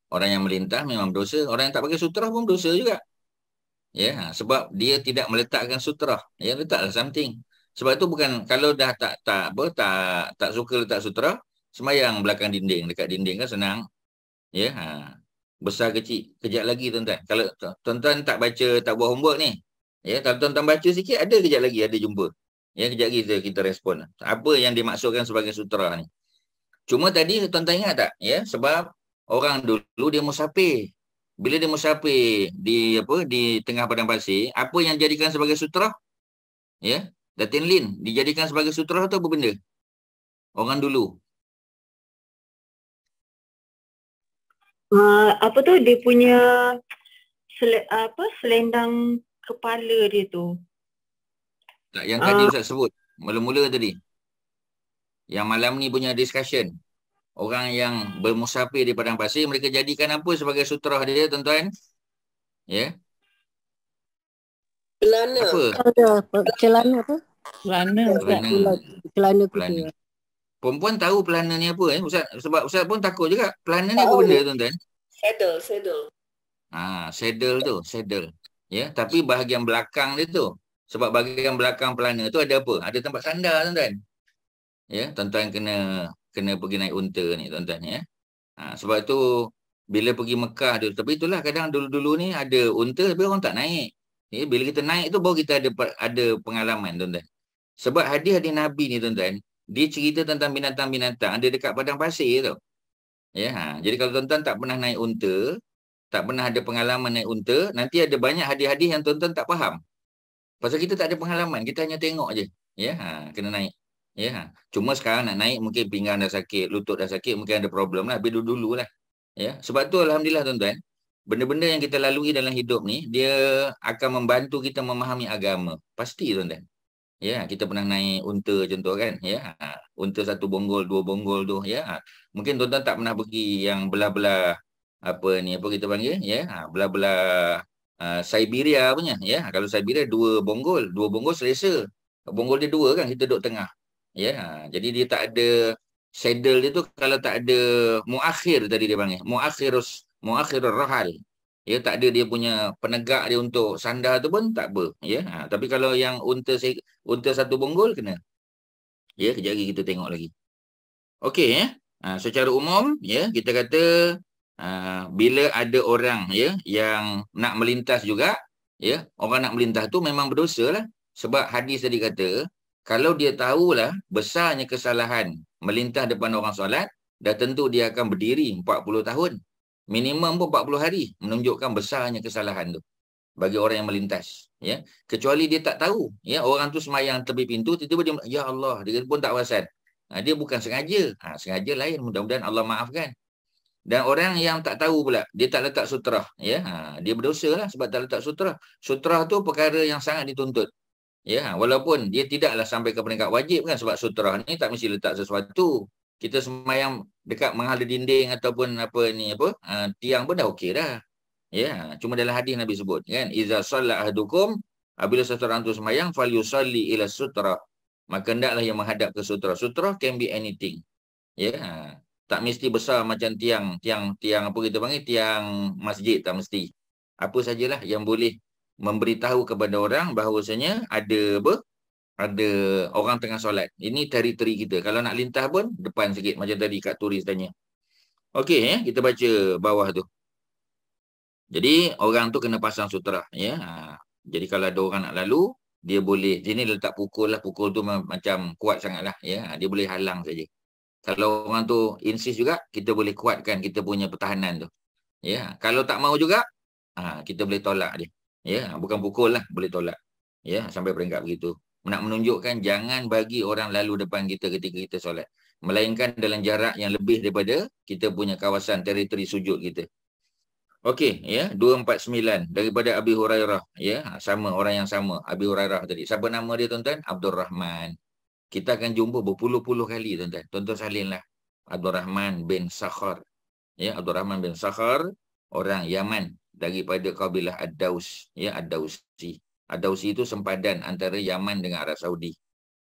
Orang yang melintah memang berdosa. Orang yang tak pakai sutrah pun berdosa juga. Ya, sebab dia tidak meletakkan sutrah. Ya, letaklah something. Sebab itu bukan kalau dah tak suka letak sutrah, sembahyang belakang dinding, dekat dinding kan senang. Ya. besar kecil. Kejap lagi tuan-tuan. Kalau tuan-tuan tak baca, tak buat homework ni, ya, kalau tuan-tuan baca sikit, ada kejap lagi, ada jumpa. Ya, kejap lagi kita respon. Apa yang dimaksudkan sebagai sutera ni. Cuma tadi tuan-tuan ingat tak? Ya, sebab orang dulu dia musafir. Bila dia musafir di tengah padang pasir, apa yang dijadikan sebagai sutera? Ya, Datin Lin dijadikan sebagai sutera tu apa benda? Orang dulu. Apa tu dia punya selendang kepala dia tu. Tak, yang tadi Ustaz sebut. Mula-mula tadi. Yang malam ni punya discussion. Orang yang bermusafir di padang pasir, mereka jadikan apa sebagai sutera dia, tuan-tuan? Ya. Celana. Apa? Celana tu. Celana. Celana Pelana. kita. Perempuan tahu pelana ni apa Ustaz? Sebab Ustaz pun takut juga. Pelana ni apa benda, tuan-tuan? Saddle. Saddle tu, saddle. Ya, tapi bahagian belakang dia tu. Sebab bahagian belakang pelana tu ada apa? Ada tempat sandar, tuan-tuan. Ya, tuan-tuan kena pergi naik unta ni, tuan-tuan, ya. Sebab tu bila pergi Mekah tu, tapi itulah kadang dulu-dulu ni ada unta tapi orang tak naik. Ya, bila kita naik tu baru kita ada pengalaman, tuan-tuan. Sebab hadis-hadis Nabi ni, tuan-tuan, dia cerita tentang binatang-binatang ada dekat padang pasir tu. Ya, jadi kalau tuan-tuan tak pernah naik unta, tak pernah ada pengalaman naik unta, nanti ada banyak hadis-hadis yang tuan-tuan tak faham. Pasal kita tak ada pengalaman, kita hanya tengok je. Ya, kena naik. Ya, cuma sekarang nak naik mungkin pinggang dah sakit, lutut dah sakit, mungkin ada problem lah, tapi dulu lah. Ya, sebab tu alhamdulillah, tuan-tuan, benda-benda yang kita lalui dalam hidup ni, dia akan membantu kita memahami agama. Pasti, tuan-tuan. Ya, kita pernah naik unta contoh kan, ya. Unta 1 bonggol, 2 bonggol tu, ya. Mungkin tuan-tuan tak pernah pergi yang belah-belah apa kita panggil, ya. Belah-belah Siberia punya, ya. Kalau Siberia 2 bonggol selesa. Bonggol dia 2 kan, kita duduk tengah. Ya, jadi dia tak ada saddle dia tu, kalau tak ada muakhir tadi dia panggil, muakhirur rahal. Ya, tak ada dia punya penegak dia untuk sandar tu pun tak apa, ya. Tapi kalau yang unta 1 bonggol kena. Ya, kejap lagi kita tengok lagi. Okey, ya. Secara umum, ya, kita kata bila ada orang, ya, yang nak melintas juga, ya, orang nak melintas tu memang berdosa lah. Sebab hadis tadi kata, kalau dia tahulah besarnya kesalahan melintas depan orang solat, dah tentu dia akan berdiri 40 tahun. Minimum pun 40 hari, menunjukkan besarnya kesalahan tu bagi orang yang melintas, ya. Kecuali dia tak tahu, ya, orang tu semayang tepi pintu, tiba-tiba dia, ya Allah, dia pun tak perasan. Dia bukan sengaja. Sengaja lain, mudah-mudahan Allah maafkan. Dan orang yang tak tahu pula, dia tak letak sutrah, ya. Dia berdosa lah sebab tak letak sutrah. Sutrah tu perkara yang sangat dituntut. Ya, walaupun dia tidaklah sampai ke peringkat wajib kan, sebab sutrah ni tak mesti letak sesuatu. Kita semayang dekat menghala dinding ataupun tiang pun dah okey dah. Ya, cuma dalam hadis Nabi sebut kan, iza shalla ahadukum, apabila seseorang tu semayang, falyusalli ila sutra, maka hendaklah yang menghadap ke sutra. Sutra can be anything. Ya, tak mesti besar macam tiang apa kita panggil, tiang masjid, tak mesti. Apa sajalah yang boleh memberitahu kepada orang bahawasanya ada orang tengah solat. Ini teritori kita. Kalau nak lintas pun depan sikit macam tadi kat turis tanya. Okey, kita baca bawah tu. Jadi orang tu kena pasang sutra, ya. Jadi kalau ada orang nak lalu, dia boleh sini letak pukul lah, pukul tu macam kuat sangatlah, ya. Dia boleh halang saja. Kalau orang tu insist juga, kita boleh kuatkan kita punya pertahanan tu. Ya, kalau tak mau juga, kita boleh tolak dia. Ya, bukan pukul lah, boleh tolak. Ya, sampai peringkat begitu. Nak menunjukkan jangan bagi orang lalu depan kita ketika kita solat, melainkan dalam jarak yang lebih daripada kita punya kawasan teritori sujud kita. Okey, ya, 249 daripada Abi Hurairah, ya, sama orang yang sama, Abi Hurairah tadi. Siapa nama dia, tuan-tuan? Abdul Rahman. Kita akan jumpa berpuluh-puluh kali, tuan-tuan. Tuan-tuan salinlah. Abdul Rahman bin Sakhar. Ya, Abdul Rahman bin Sakhar, orang Yaman daripada kabilah Ad-Daus, ya, Ad-Dausi. Ad-Dausi itu sempadan antara Yaman dengan Arab Saudi.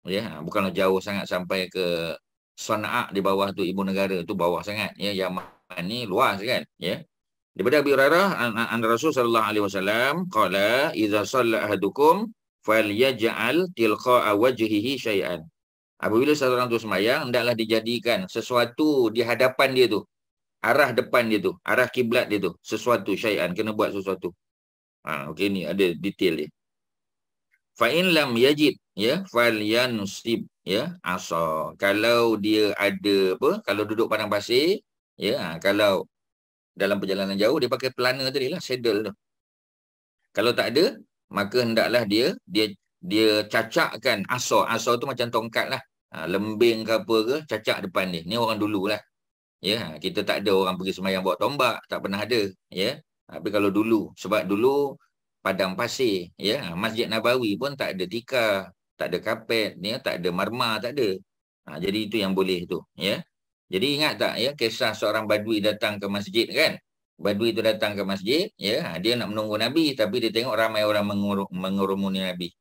Ya, bukanlah jauh sangat sampai ke Sana'a di bawah tu, ibu negara tu bawah sangat, ya. Yaman ni luas kan, ya. Daripada Abi Hurairah an Rasul sallallahu alaihi wasallam qala idza shalla ahadukum falyaj'al tilqa'a wajhihi syai'an. Apabila seorang tu sembahyang, hendaklah dijadikan sesuatu di hadapan dia tu. arah depan dia tu, arah kiblat dia tu, sesuatu syai'an, kena buat sesuatu. Okey, ni ada detail dia. Fa in lam yajid, ya, fal yansib, ya, asa. Kalau dia ada apa? Kalau duduk padang pasir, ya, kalau dalam perjalanan jauh dia pakai pelana tadi lah, saddle tu. Kalau tak ada, maka hendaklah dia cacakkan asa. Asa tu macam tongkat lah. Lembing ke apa ke, cacak depan dia. Ni orang dulu lah. Ya, kita tak ada orang pergi sembahyang bawa tombak, tak pernah ada, ya. Tapi kalau dulu, sebab dulu padang pasir, ya, Masjid Nabawi pun tak ada tikar, tak ada kapet, ya, tak ada marmar, tak ada. Jadi itu yang boleh tu, ya. Jadi ingat tak, ya, kisah seorang badui datang ke masjid kan? Badui itu datang ke masjid, ya, dia nak menunggu Nabi, tapi dia tengok ramai orang mengurumuni Nabi.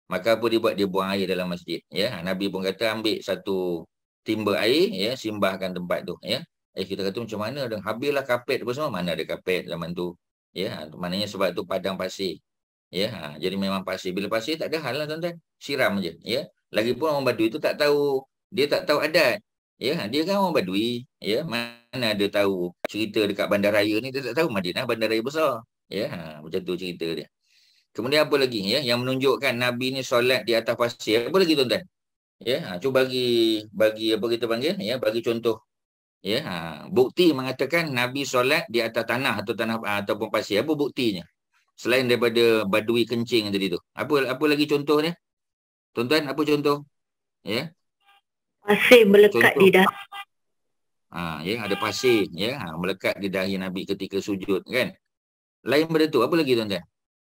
Maka apa dia buat? Dia buang air dalam masjid, ya. Nabi pun kata ambil satu timba air, ya, simbahkan tempat tu, ya. Kita kata macam mana dah habislah kapet apa semua, mana ada kapet zaman tu, ya. Maknanya sebab tu padang pasir, ya. Jadi memang pasir, bila pasir tak ada hal lah tuan-tuan, siram je, ya. Lagipun orang Badui tu tak tahu, dia tak tahu adat, ya. Dia kan orang Badui, ya, mana ada tahu cerita dekat bandaraya ni, dia tak tahu Madinah bandaraya besar, ya. Macam tu cerita dia. Kemudian apa lagi, ya, yang menunjukkan Nabi ni solat di atas pasir, apa lagi tuan-tuan? Ya, cuba bagi apa kita panggil, ya, bagi contoh, ya. Bukti mengatakan Nabi solat di atas tanah atau tanah ataupun pasir. Apa buktinya? Selain daripada badui kencing tadi tu. Apa lagi contohnya? Tuan-tuan, apa contoh? Ya. Pasir melekat Contoh. di dahi. Ya, ada pasir, ya, melekat di dahi Nabi ketika sujud kan. Lain daripada tu, apa lagi tuan-tuan?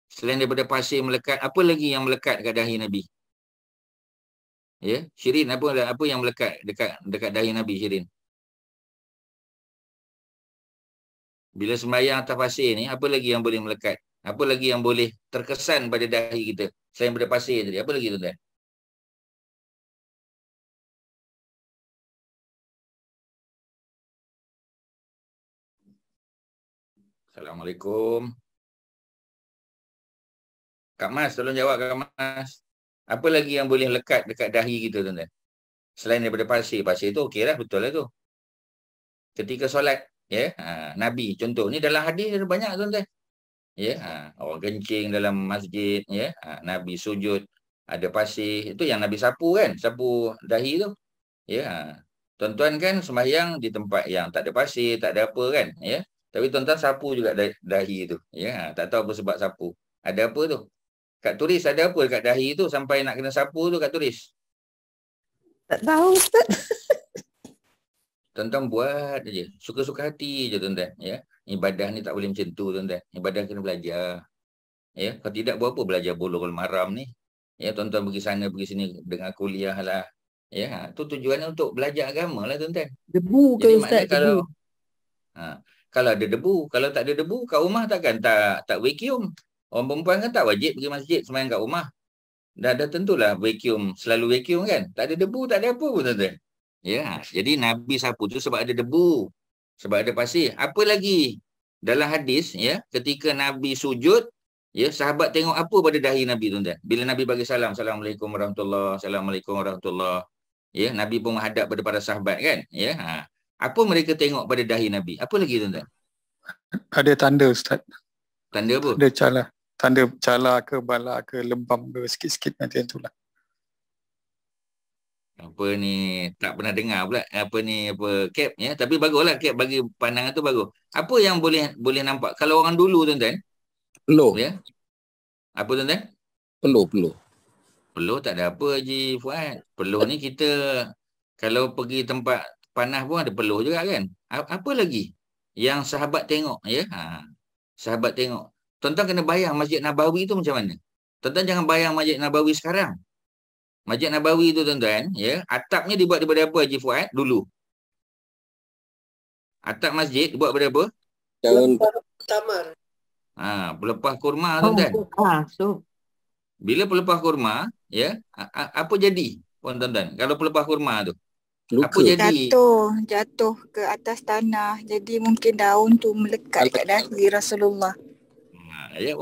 Selain daripada pasir melekat, apa lagi yang melekat kat dahi Nabi? Ya, Syirin, apa yang melekat dekat dahi Nabi, Syirin? Bila sembahyang atas pasir ni, apa lagi yang boleh melekat? Apa lagi yang boleh terkesan pada dahi kita? Selain daripada pasir tadi, apa lagi tuan-tuan? Assalamualaikum. Kak Mas, tolong jawab Kak Mas. Apa lagi yang boleh lekat dekat dahi kita tuan-tuan? Selain daripada pasir. Pasir tu okey lah, betul lah tu. Ketika solat, ya, Nabi, contoh ni dalam hadis ada banyak tuan-tuan. Ya, orang kencing dalam masjid, ya, Nabi sujud, ada pasir. Itu yang Nabi sapu kan, sapu dahi tu. Ya, tuan-tuan kan sembahyang di tempat yang tak ada pasir, tak ada apa kan, ya. Tapi tuan-tuan sapu juga dahi tu. Ya, tak tahu apa sebab sapu. Ada apa tu? Kat turis ada apa dekat dahi tu sampai nak kena sapu tu kat turis? Tak tahu Ustaz. Tuan-tuan buat je. Suka-suka hati je tuan-tuan. Ya. Ibadah ni tak boleh macam tu tuan-tuan. Ibadah kena belajar. Ya. Kalau tidak buat apa belajar Bulughul Maram ni. Ya, tuan-tuan pergi sana pergi sini dengar kuliah lah. Ya, tu tujuannya untuk belajar agama lah tuan-tuan. Debu ke Jadi Ustaz? maknanya Debu. kalau ada debu, kalau tak ada debu kat rumah takkan tak vacuum. Orang perempuan kan tak wajib pergi masjid sembahyang kat rumah. Dah tentulah vacuum, selalu vacuum kan. Tak ada debu, tak ada apa pun tuan-tuan. Ya, jadi Nabi sapu tu sebab ada debu, sebab ada pasir. Apa lagi? Dalam hadis, ya, ketika Nabi sujud, ya, sahabat tengok apa pada dahi Nabi tuan-tuan. Bila Nabi bagi salam, Assalamualaikum warahmatullahi, Assalamualaikum warahmatullahi. Ya, Nabi pun menghadap kepada para sahabat kan. Ya, apa mereka tengok pada dahi Nabi? Apa lagi tuan-tuan? Ada tanda Ustaz. Tanda apa? Ada cala. Tanda cala ke bala ke lebam ke sikit-sikit nanti itulah. Apa ni, tak pernah dengar pula apa ni, apa cap, ya, tapi baguslah cap, bagi pandangan tu bagus. Apa yang boleh nampak kalau orang dulu tuan-tuan? Peluh. Ya. Apa tuan-tuan? Peluh. Tak ada apa Haji Fuad. Peluh ni kita kalau pergi tempat panas pun ada peluh juga kan. Apa lagi yang sahabat tengok, ya? Sahabat tengok. Tuan-tuan kena bayang Masjid Nabawi tu macam mana? Tuan-tuan jangan bayang Masjid Nabawi sekarang. Masjid Nabawi tu tuan-tuan, ya, atapnya dibuat daripada apa Haji Fuad dulu? Atap masjid dibuat daripada apa? Daun tamar. Pelepah kurma tuan-tuan. Bila pelepah kurma, ya, apa jadi tuan-tuan? Kalau pelepah kurma tu, luka. Apa jadi? Jatuh ke atas tanah. Jadi mungkin daun tu melekat kat dahi Rasulullah. Ya,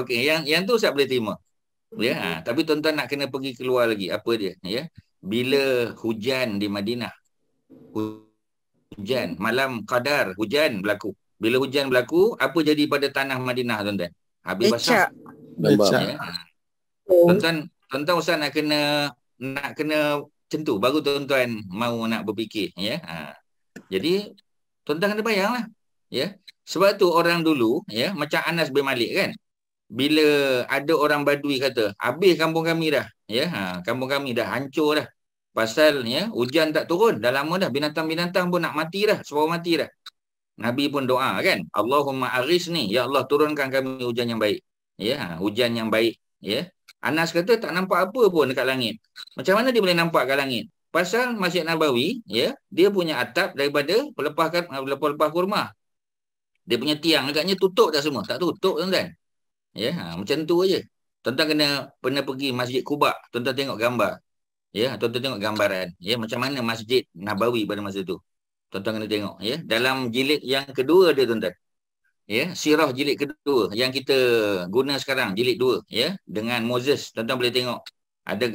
okey, yang tu saya boleh terima. Ya, tapi tuan-tuan nak kena pergi keluar lagi. Apa dia, ya? Bila hujan di Madinah. Hujan, malam qadar, hujan berlaku. Bila hujan berlaku, apa jadi pada tanah Madinah tuan-tuan? Habis basah. Becak. Ya. Tuan-tuan Ustaz nak kena macam tu baru tuan-tuan mau nak berfikir, ya. Jadi tuan-tuan kena bayanglah, ya. Sebab tu orang dulu, ya, macam Anas bin Malik kan. Bila ada orang Badui kata, habis kampung kami dah, ya. Kampung kami dah hancur dah. Pasal ya hujan tak turun, dah lama dah, binatang-binatang pun nak mati dah, separuh mati dah. Nabi pun doa kan, Allahumma aghithni, ya Allah turunkan kami hujan yang baik. Ya, hujan yang baik, ya. Anas kata tak nampak apa pun dekat langit. Macam mana dia boleh nampak kat langit? Pasal Masjid Nabawi, ya, dia punya atap daripada pelepah kurma. Dia punya tiang agaknya tutup dah semua, tak tutup tuan-tuan. Ya, macam tu aja. Tuan-tuan pernah pergi Masjid Quba, tuan-tuan tengok gambar. Ya, tuan-tuan tengok gambaran, ya, macam mana Masjid Nabawi pada masa tu. Tuan-tuan kena tengok, ya. Dalam jilid yang kedua dia tuan-tuan. Ya, sirah jilid kedua yang kita guna sekarang, jilid 2, ya, dengan Moses. Tuan-tuan boleh tengok ada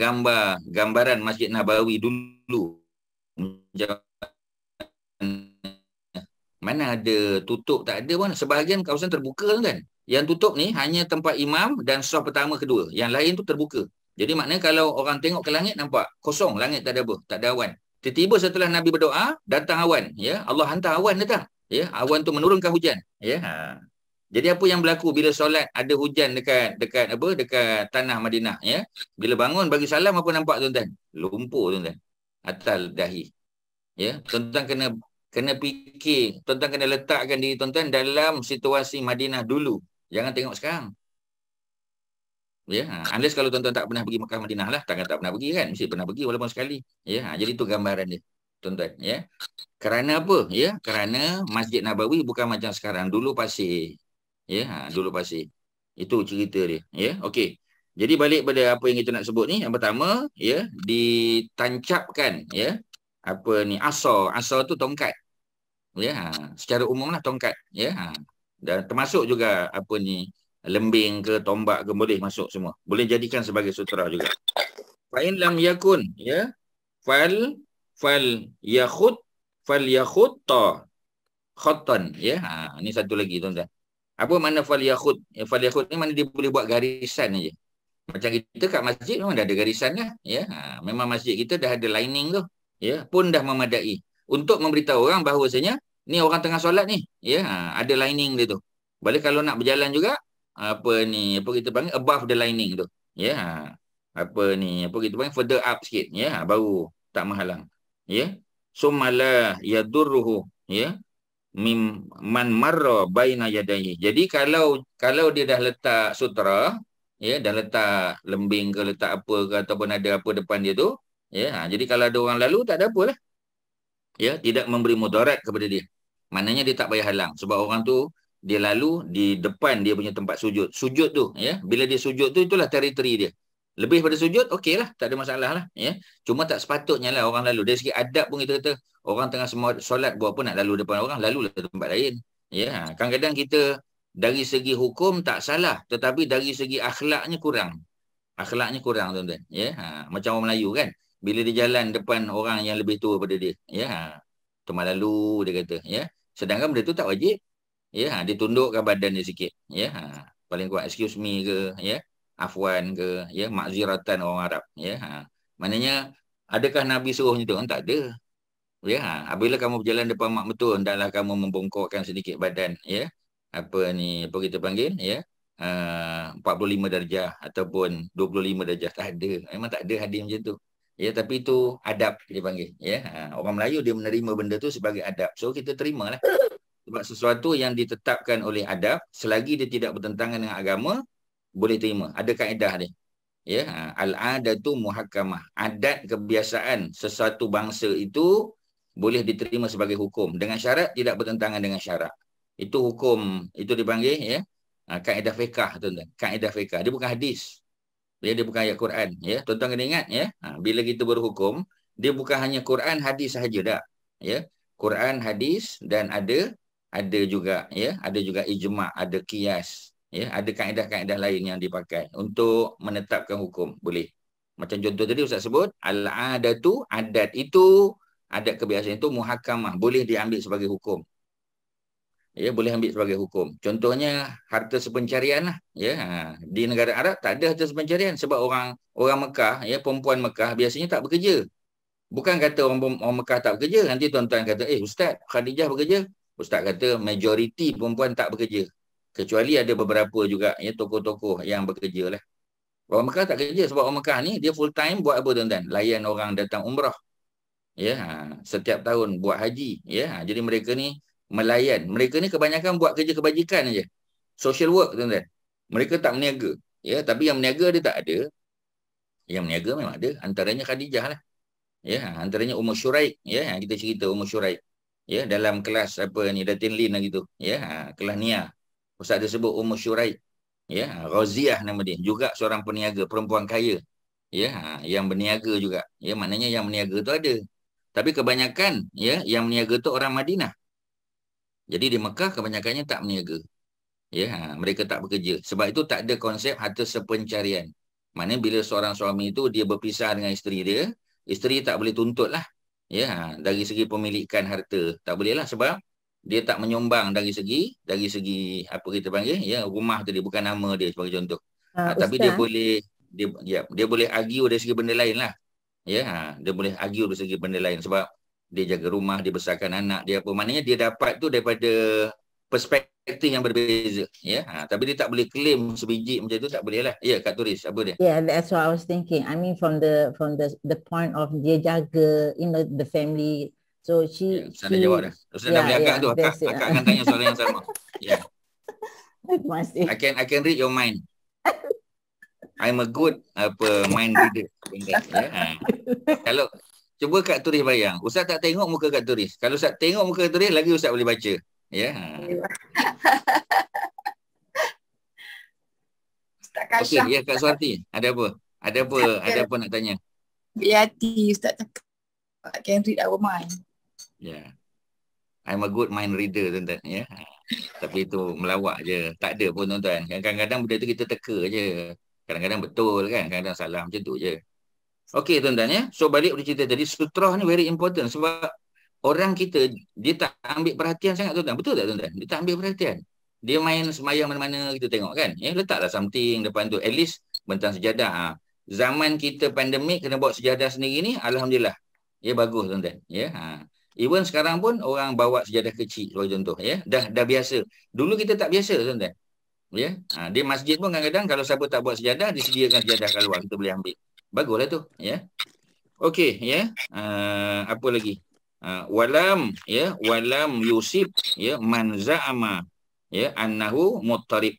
gambaran Masjid Nabawi dulu. Mana ada tutup, tak ada pun. Sebahagian kawasan terbuka tuan-tuan. Yang tutup ni hanya tempat imam dan saf pertama kedua. Yang lain tu terbuka. Jadi maknanya kalau orang tengok ke langit nampak kosong, langit tak ada apa, tak ada awan. Tiba-tiba setelah Nabi berdoa, datang awan, ya. Allah hantar awan datang. Ya, awan tu menurunkan hujan, ya. Jadi apa yang berlaku bila solat ada hujan dekat tanah Madinah, ya. Bila bangun bagi salam apa nampak tuan-tuan? Lumpur tuan-tuan. Atal dahi. Ya, tuan-tuan kena fikir, tuan-tuan kena letakkan diri tuan-tuan dalam situasi Madinah dulu. Jangan tengok sekarang. Ya, unless kalau tuan-tuan tak pernah pergi Mekah Madinah lah, takkan tak pernah pergi kan? Mesti pernah pergi walaupun sekali. Ya, jadi itu gambaran dia, tuan-tuan, ya. Kerana apa? Ya, kerana Masjid Nabawi bukan macam sekarang. Dulu pasir. Ya, dulu pasir. Itu cerita dia, ya. Okey. Jadi balik pada apa yang kita nak sebut ni, yang pertama, ya, ditancapkan, ya. Apa ni? Asa tu tongkat. Ya, secara umumlah tongkat, ya. Dan termasuk juga apa ni? Lembing ke tombak ke boleh masuk semua. Boleh jadikan sebagai sutera juga. Fa in lam yakun, ya. Fal yakhut ta khattan, ya. Ini satu lagi tuan-tuan. Apa makna fal yakhut? Ya, fal yakhut ni mana dia boleh buat garisan aja. Macam kita kat masjid memang dah ada garisan lah, ya. Memang masjid kita dah ada lining tu, ya, pun dah memadai untuk memberitahu orang bahawasanya ni orang tengah solat ni, ya. Ada lining dia tu. Balik kalau nak berjalan juga apa kita panggil above the lining tu, ya. Apa kita panggil further up sikit, ya, baru tak menghalang, ya. Sumala yadurruhu, ya, man marra baina yadayhi. Jadi kalau dia dah letak sutera, ya, dah letak lembing ke letak apa ke ataupun ada apa depan dia tu, ya. Jadi kalau ada orang lalu tak ada apalah, ya, tidak memberi mudarat kepada dia. Maknanya dia tak payah halang sebab orang tu dia lalu di depan dia punya tempat sujud. Sujud tu, ya, bila dia sujud tu itulah teritori dia. Lebih pada sujud, okeylah, tak ada masalah lah, ya. Cuma tak sepatutnya lah orang lalu. Dari segi adab pun kita kata orang tengah semua solat buat apa nak lalu depan orang, lalulah tempat lain. Ya, kadang-kadang kita dari segi hukum tak salah, tetapi dari segi akhlaknya kurang. Akhlaknya kurang, tuan-tuan, ya. Macam orang Melayu kan, bila dia jalan depan orang yang lebih tua daripada dia, ya, teman lalu dia kata, ya. Sedangkan benda tu tak wajib. Ya, dia tundukkan badan dia sikit, ya. Paling kuat excuse me ke, ya, afwan ke, ya, makziratan orang Arab, ya. Maknanya adakah Nabi suruh macam tu? Tak ada. Ya, apabila kamu berjalan depan mak mertua, hendaklah kamu membongkokkan sedikit badan, ya. Apa kita panggil, ya. 45 darjah ataupun 25 darjah, tak ada. Memang tak ada hadis macam tu. Ya, tapi itu adab dia panggil, ya. Orang Melayu dia menerima benda tu sebagai adab. So kita terimalah. Sebab sesuatu yang ditetapkan oleh adab, selagi dia tidak bertentangan dengan agama, boleh terima. Ada kaedah dia. Ya, al-adatu muhakkamah. Adat kebiasaan sesuatu bangsa itu boleh diterima sebagai hukum dengan syarat tidak bertentangan dengan syarak. Itu hukum, itu dipanggil, ya, kaedah fiqh, tuan-tuan. Kaedah fiqh. Dia bukan hadis. Dia bukan ayat Quran, ya. Tuan-tuan kena ingat, ya. Bila kita berhukum, dia bukan hanya Quran, hadis sahaja dah. Ya. Quran, hadis dan ada juga, ya, ada juga ijma', ada qiyas, ya, ada kaedah-kaedah lain yang dipakai untuk menetapkan hukum, boleh. Macam contoh tadi Ustaz sebut, al-adatu, adat itu adat kebiasaan itu muhakamah, boleh diambil sebagai hukum. Ya, boleh ambil sebagai hukum. Contohnya harta sepencarian lah. Ya, di negara Arab tak ada harta sepencarian sebab orang Mekah, ya, perempuan Mekah biasanya tak bekerja. Bukan kata orang Mekah tak bekerja, nanti tuan-tuan kata, Ustaz, Khadijah bekerja. Ustaz kata majoriti perempuan tak bekerja. Kecuali ada beberapa juga, ya, tokoh-tokoh yang bekerja lah. Orang Mekah tak kerja sebab orang Mekah ni dia full time buat apa tuan-tuan? Layan orang datang umrah. Ya, setiap tahun buat haji. Ya, jadi mereka ni melayan. Mereka ni kebanyakan buat kerja kebajikan aja. Social work tuan-tuan. Mereka tak meniaga. Ya, tapi yang meniaga dia tak ada. Yang meniaga memang ada. Antaranya Khadijah lah. Ya, antaranya Ummu Syuraik. Ya, kita cerita Ummu Syuraik. Ya, dalam kelas apa ni Datin Lin lagi tu. Ya, kelas Nia. Ustaz dia sebut Ummu Syuraik. Ya, Raziah nama dia. Juga seorang peniaga, perempuan kaya. Ya, yang berniaga juga. Ya, maknanya yang meniaga tu ada. Tapi kebanyakan ya yang meniaga tu orang Madinah. Jadi di Mekah kebanyakannya tak meniaga. Ya, mereka tak bekerja. Sebab itu tak ada konsep harta sepencarian. Maknanya bila seorang suami itu dia berpisah dengan isteri dia, isteri tak boleh tuntut lah. Ya, dari segi pemilikan harta. Tak boleh lah sebab dia tak menyumbang dari segi apa kita panggil, ya, rumah tadi bukan nama dia sebagai contoh. Tapi dia boleh dia boleh argue dari segi benda lain lah. Ya, dia boleh argue dari segi benda lain sebab dia jaga rumah, dia besarkan anak, dia apa. Maknanya dia dapat tu daripada perspektif yang berbeza. Ya, tapi dia tak boleh claim sebiji macam tu, tak boleh lah. Ya, Kak Turis, apa dia? Yeah, that's what I was thinking. I mean from the point of dia jaga, the family. So she Saya dah jawab dah. Ustaz dah boleh akak tu. Akak akan tanya soalan yang sama. Ya. I can read your mind. I'm a good mind reader. Ya. Kalau cuba Kak Turis bayang, Ustaz tak tengok muka Kak Turis. Kalau Ustaz tengok muka Kak Turis, lagi Ustaz boleh baca. Ya. Ustaz Kasyaf. Okey, ya Kak Suarti, ada apa? Ada apa nak tanya? Biati Ustaz cakap I can read our mind. Ya. I'm a good mind reader tuan-tuan, ya. Tapi itu melawak je. Tak ada pun tuan-tuan. Kadang-kadang benda tu kita teka je. Kadang-kadang betul kan, kadang-kadang salah macam tu je. Okey tuan-tuan ya. So balik pada cerita tadi, sutrah ni very important sebab orang kita dia tak ambil perhatian sangat tuan-tuan. Betul tak tuan-tuan? Dia tak ambil perhatian. Dia main semayang mana-mana kita tengok kan. Ya, letaklah something depan tu. At least bentang sejadah. Zaman kita pandemik kena bawa sejadah sendiri ni, alhamdulillah. Ya, bagus tuan-tuan. Ya. Even sekarang pun orang bawa sejadah kecil sebagai contoh ya. Dah biasa. Dulu kita tak biasa tuan-tuan. Ya. Di masjid pun kadang-kadang kalau siapa tak buat sejadah, disediakan sejadah kat luar, kita boleh ambil. Baguslah tu, ya. Okey, ya. Apa lagi? Walam yusib ya man za'ama ya annahu muttarib.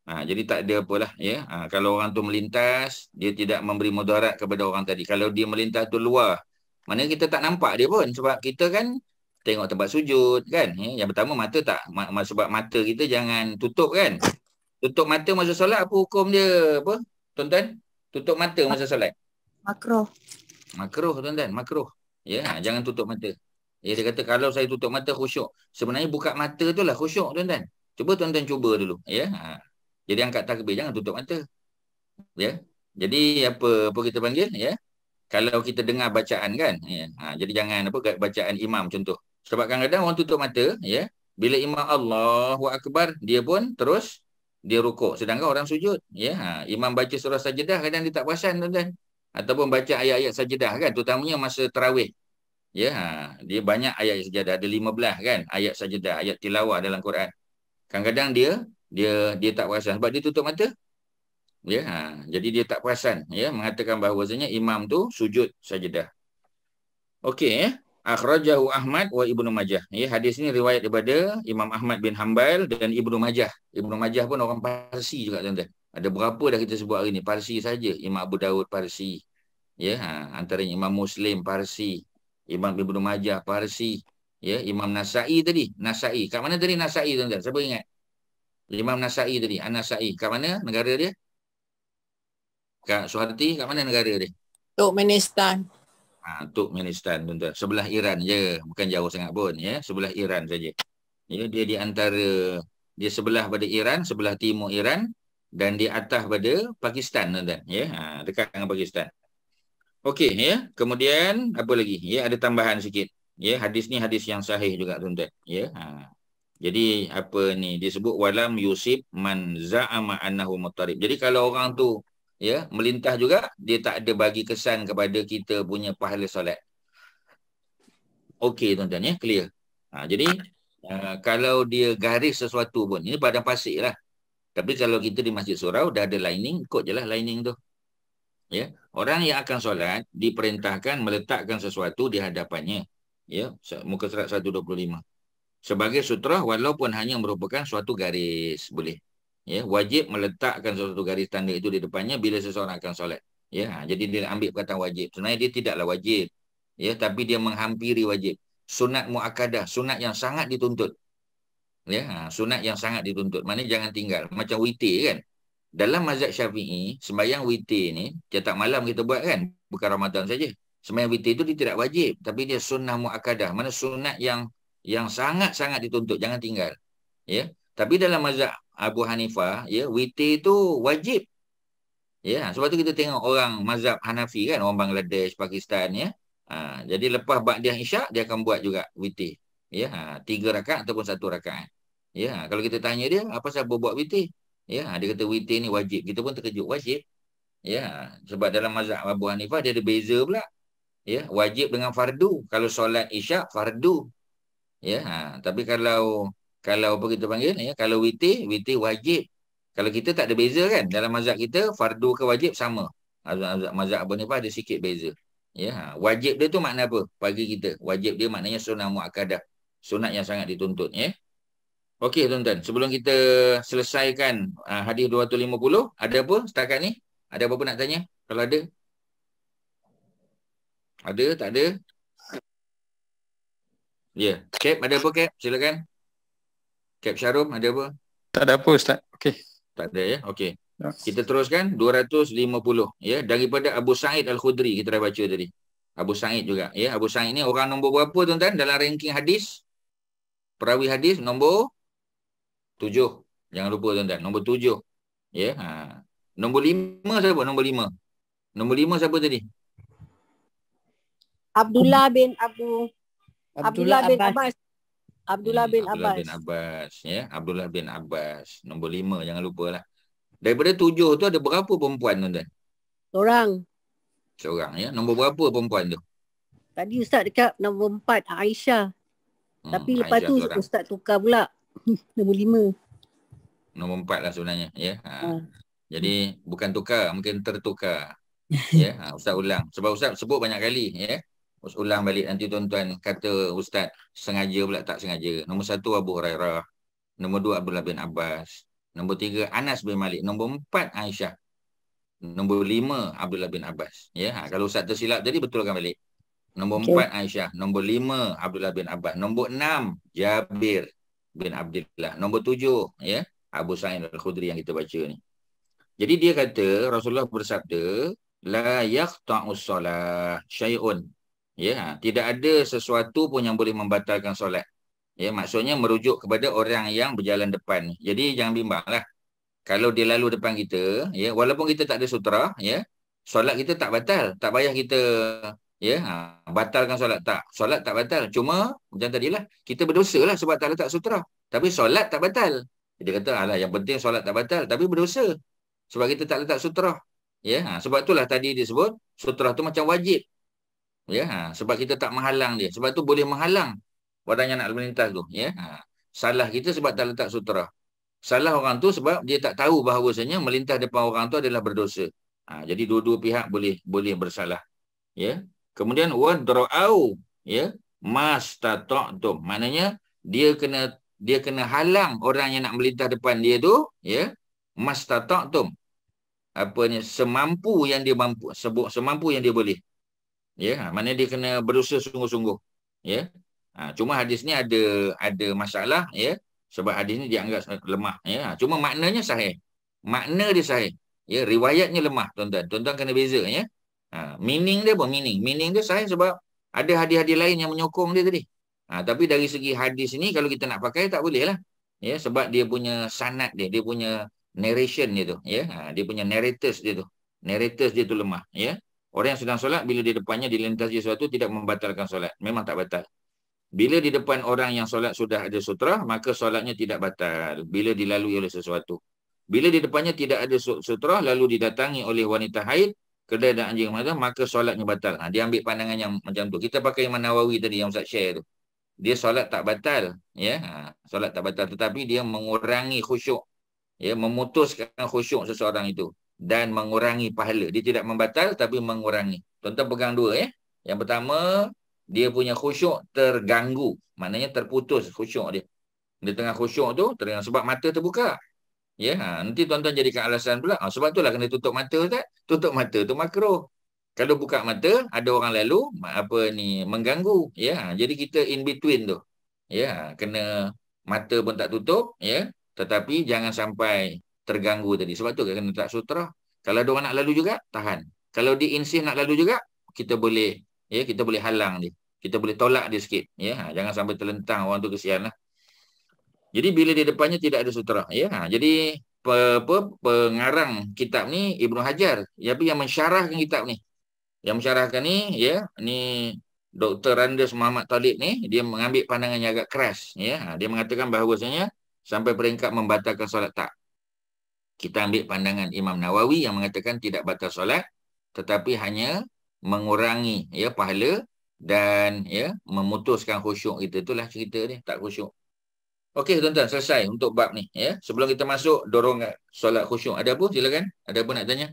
Jadi tak ada apalah ya. Kalau orang tu melintas, dia tidak memberi mudarat kepada orang tadi. Kalau dia melintas tu luar, mana kita tak nampak dia pun sebab kita kan tengok tempat sujud kan. Ya? Yang pertama mata tak sebab mata kita jangan tutup kan. Tutup mata masa solat apa hukum dia apa? Tuan-tuan, tutup mata masa solat. Makruh. Makruh tuan-tuan, makruh. Ya, jangan tutup mata. Ya, dia kata kalau saya tutup mata khusyuk. Sebenarnya buka mata tu lah khusyuk tuan-tuan. Cuba tuan-tuan cuba dulu, ya. Jadi angkat takbir, jangan tutup mata. Ya. Jadi apa kita panggil ya? Kalau kita dengar bacaan kan, ya. Jadi jangan bacaan imam contoh. Sebab kadang-kadang orang tutup mata, ya. Bila imam Allahu Akbar, dia pun terus dia rukuk. Sedangkan orang sujud, ya. Imam baca surah sajadah kadang dia tak perasan tuan-tuan. Ataupun baca ayat-ayat sajadah kan, terutamanya masa tarawih. Ya, dia banyak ayat sajadah, ada 15 kan, ayat sajadah, ayat tilawah dalam Quran. Kadang-kadang dia tak perasan sebab dia tutup mata. Ya, jadi dia tak perasan ya mengatakan bahawasanya imam tu sujud sajadah. Okey ya. Akhrajahu Ahmad wa Ibnu Majah. Ya, hadis ini riwayat daripada Imam Ahmad bin Hanbal dan Ibnu Majah. Ibnu Majah pun orang Parsi juga tuan-tuan. Ada berapa dah kita sebut hari ni? Parsi saja. Imam Abu Daud Parsi. Ya, antaranya Imam Muslim Parsi, Imam Ibnu Majah Parsi, ya, Imam Nasa'i tadi. Nasa'i. Kat mana tadi Nasa'i tuan-tuan? Siapa ingat? Imam Nasa'i tadi. An-Nasa'i. Kat mana negara dia? Kak Suharti, kat mana negara dia? Turkmenistan. Turkmenistan tuan-tuan. Sebelah Iran je, bukan jauh sangat pun ya, sebelah Iran saja. Ya, dia di antara dia sebelah pada Iran, sebelah timur Iran dan di atas pada Pakistan tuan-tuan ya. Dekat dengan Pakistan. Okey ya. Kemudian apa lagi? Ya, ada tambahan sikit. Ya, hadis ni hadis yang sahih juga tuan-tuan. Ya. Jadi apa ni disebut walam yusib man za'ama annahu muttarib. Jadi kalau orang tu ya melintah juga, dia tak ada bagi kesan kepada kita punya pahala solat. Okey tuan-tuan ya, clear. Jadi kalau dia garis sesuatu pun, ini padang pasir lah. Tapi kalau kita di Masjid Surau dah ada lining, ikut je lah lining tu. Ya, orang yang akan solat diperintahkan meletakkan sesuatu di hadapannya. Ya, muka surat 125. Sebagai sutrah walaupun hanya merupakan suatu garis, boleh. Ya, wajib meletakkan suatu garis tanda itu di depannya bila seseorang akan solat. Ya, jadi dia ambil perkataan wajib. Sebenarnya dia tidaklah wajib. Ya, tapi dia menghampiri wajib. Sunat muakkadah, sunat yang sangat dituntut. Ya, sunat yang sangat dituntut. Maknanya jangan tinggal. Macam witir kan. Dalam mazhab Syafi'i, sembahyang witir ni, tiap malam kita buat kan, bukan Ramadan saja. Sembahyang witir itu dia tidak wajib, tapi dia sunnah muakkadah. Mana sunat yang sangat-sangat dituntut, jangan tinggal. Ya. Tapi dalam mazhab Abu Hanifah, ya, witir itu wajib. Ya, sebab tu kita tengok orang mazhab Hanafi kan, orang Bangladesh, Pakistan ya. Jadi lepas ba'diyah isyak dia akan buat juga witir. Ya, 3 rakaat ataupun 1 rakaat. Ya, kalau kita tanya dia, apa sebab buat witir? Ya, dia kata witir ni wajib. Kita pun terkejut, wajib. Ya, sebab dalam mazhab Abu Hanifah dia ada beza pula. Ya, wajib dengan fardu. Kalau solat isyak fardu. Ya, tapi kalau apa kita panggil ya, kalau witir wajib. Kalau kita tak ada beza kan. Dalam mazhab kita fardu ke wajib sama. Mazhab Abu Hanifah ada sikit beza. Ya, wajib dia tu makna apa? Bagi kita, wajib dia maknanya sunnah muakkadah. Sunat yang sangat dituntut ya. Okey tuan-tuan, sebelum kita selesaikan hadis 250, ada apa setakat ni? Ada apa-apa nak tanya? Kalau ada? Ada, tak ada? Ya, Cap ada apa Cap? Silakan. Cap Syarum ada apa? Tak ada apa Ustaz. Okey. Tak ada ya. Okey. Kita teruskan 250 ya, daripada Abu Sa'id Al-Khudri kita dah baca tadi. Abu Sa'id juga ya. Abu Sa'id ni orang nombor berapa tuan-tuan dalam ranking hadis? Perawi hadis nombor 7. Jangan lupa tuan-tuan, nombor 7. Ya. Nombor 5 siapa? Nombor 5. Nombor 5 siapa tadi? Abdullah bin Abbas. Abdullah bin Abbas ya. Abdullah bin Abbas. Nombor 5 jangan lupalah. Daripada 7 tu ada berapa perempuan tuan-tuan? Seorang ya. Nombor berapa perempuan tu? Tadi Ustaz dekat nombor 4 Aisyah. Tapi lepas Aisyah tu seorang. Ustaz tukar pula. Nombor 5. Nombor 4 lah sebenarnya ya. Jadi bukan tukar, mungkin tertukar. Ya, Ustaz ulang. Sebab Ustaz sebut banyak kali ya. Ustaz ulang balik nanti tuan-tuan kata Ustaz sengaja pula tak sengaja. Nombor 1 Abu Hurairah. Nombor 2 Abdullah bin Abbas. Nombor 3 Anas bin Malik. Nombor 4 Aisyah. Nombor 5 Abdullah bin Abbas. Ya, kalau Ustaz tersilap tadi betulkan balik. Nombor 4 Aisyah. Nombor 5 Abdullah bin Abbas. Nombor 6 Jabir bin Abdullah. Nombor 7 ya, Abu Sa'id Al-Khudri yang kita baca ni. Jadi dia kata Rasulullah bersabda la yaqta'us solah syai'un. Ya, tidak ada sesuatu pun yang boleh membatalkan solat. Ya, maksudnya merujuk kepada orang yang berjalan depan. Jadi jangan bimbanglah. Kalau dia lalu depan kita, ya, walaupun kita tak ada sutra, ya, solat kita tak batal. Tak payah kita batalkan solat tak. Solat tak batal. Cuma macam tadilah, kita berdosa lah sebab tak letak sutra. Tapi solat tak batal. Dia kata alah yang penting solat tak batal, tapi berdosa sebab kita tak letak sutra. Ya, sebab itulah tadi disebut sutra tu macam wajib. Ya, sebab kita tak menghalang dia. Sebab tu boleh menghalang orang yang nak melintas tu, ya. Salah kita sebab tak letak sutra. Salah orang tu sebab dia tak tahu bahawasanya melintas depan orang tu adalah berdosa. Jadi dua-dua pihak boleh bersalah. Ya. Kemudian wadra'au, ya, mastata'tum. Maknanya dia kena halang orang yang nak melintas depan dia tu, ya, mastata'tum. Apanya semampu yang dia mampu, semampu yang dia boleh. Ya, maknanya dia kena berusaha sungguh-sungguh. Ya. Cuma hadis ni ada masalah ya, sebab hadis ni dianggap lemah ya. Cuma maknanya sahih. Makna dia sahih. Ya, riwayatnya lemah tuan-tuan. Tuan-tuan kena beza ya. Meaning dia apa? Meaning dia sahih sebab ada hadis-hadis lain yang menyokong dia tadi. Tapi dari segi hadis ni kalau kita nak pakai tak boleh lah. Ya, sebab dia punya sanad dia punya narration dia tu ya. Dia punya narrators dia tu. Narrators dia tu lemah ya. Orang yang sedang solat, bila di depannya dilintasi sesuatu tidak membatalkan solat. Memang tak batal. Bila di depan orang yang solat sudah ada sutra, maka solatnya tidak batal. Bila dilalui oleh sesuatu. Bila di depannya tidak ada sutra, lalu didatangi oleh wanita haid, kedai dan anjing mata, maka solatnya batal. Dia ambil pandangan yang macam tu. Kita pakai Imam Nawawi tadi yang Ustaz share tu. Dia solat tak batal. Ya, solat tak batal. Tetapi dia mengurangi khusyuk. Ya, memutuskan khusyuk seseorang itu. Dan mengurangi pahala. Dia tidak membatal tapi mengurangi. Tuan-tuan pegang dua. Yang pertama, dia punya khusyuk terganggu. Maknanya terputus khusyuk dia. Di tengah khusyuk tu, sebab mata terbuka. Ya, nanti tuan-tuan jadikan alasan pula. Sebab itulah kena tutup mata, Ustaz. Tutup mata tu makruh. Kalau buka mata, ada orang lalu mengganggu. Ya, jadi kita in between tu. Ya, kena mata pun tak tutup. Ya, tetapi jangan sampai terganggu tadi. Sebab tu kena tak sutra. Kalau ada orang nak lalu juga, tahan. Kalau dia insist nak lalu juga, kita boleh halang dia. Kita boleh tolak dia sikit. Ya, jangan sampai terlentang orang tu, kesian lah. Jadi bila di depannya tidak ada sutra. Ya, jadi pengarang kitab ni Ibnu Hajar. Yang mensyarahkan kitab ni. Yang mensyarahkan ni, ya, ni Dr. Randes Muhammad Talib ni, dia mengambil pandangan yang agak keras. Ya, dia mengatakan bahawasanya sampai peringkat membatalkan solat tak. Kita ambil pandangan Imam Nawawi yang mengatakan tidak batal solat, tetapi hanya mengurangi pahala dan memutuskan khusyuk kita. Itulah cerita dia, tak khusyuk. Okey tuan-tuan, selesai untuk bab ni. Ya. Sebelum kita masuk dorongan solat khusyuk. Ada apa? Silakan. Ada apa nak tanya?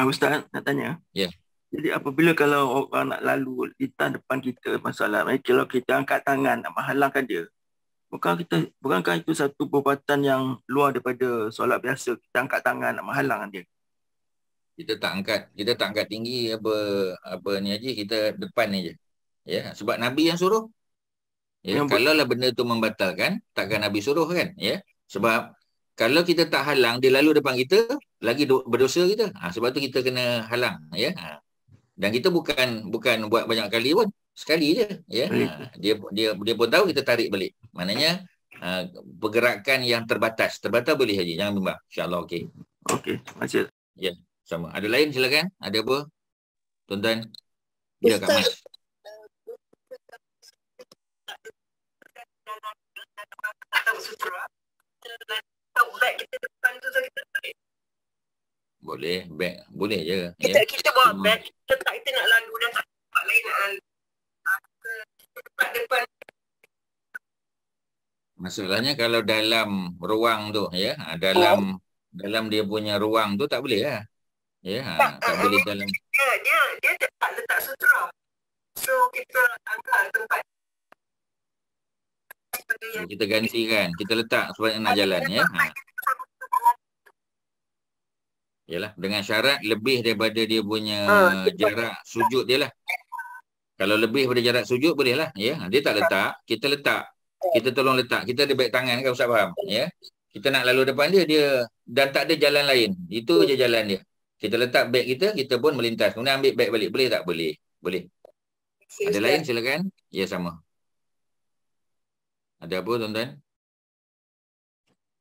Ustaz nak tanya. Ya. Jadi apabila kalau orang nak lalu di depan kita masalah, kalau kita angkat tangan nak menghalangkan dia, bukankah itu satu perbuatan yang luar daripada solat biasa? Kita angkat tangan nak menghalang dia. Kita tak angkat tinggi apa ni aja, kita depan ni je. Ya, sebab Nabi yang suruh. Ya, kalaulah benda tu membatalkan, takkan Nabi suruh kan? Ya. Sebab kalau kita tak halang, dia lalu depan kita, lagi berdosa kita. Sebab tu kita kena halang, ya. Dan kita bukan buat banyak kali pun. Sekali je, ya. Dia pun tahu, kita tarik balik. Maknanya pergerakan yang terbatas boleh saja, jangan bimbang. Insya-Allah okey. Okey, macam. Ya, sama. Ada lain silakan. Ada apa? Tuan-tuan. Ya, Kak Mas. Boleh, beg. Boleh je. Kita bawa beg, kita nak lalu dan tempat lain nak lalu. Tempat depan. Masalahnya kalau dalam ruang tu, ya, dalam dia punya ruang tu tak boleh lah. Ya, tak boleh dalam. Dia tak letak sutra. So kita angkat tempat. Kita gantikan, kita letak sebab nak jalan, ya. Yalah, dengan syarat lebih daripada dia punya jarak sujud dia lah. Kalau lebih daripada jarak sujud boleh lah, ya. Dia tak letak, kita letak. Kita tolong letak. Kita ada beg tangan kan, Ustaz faham? Ya. Kita nak lalu depan dia dan tak ada jalan lain. Itu je jalan dia. Kita letak beg kita pun melintas. Kemudian ambil beg balik. Boleh tak? Boleh. Boleh. Ada lain silakan. Ya, sama. Ada apa tuan-tuan?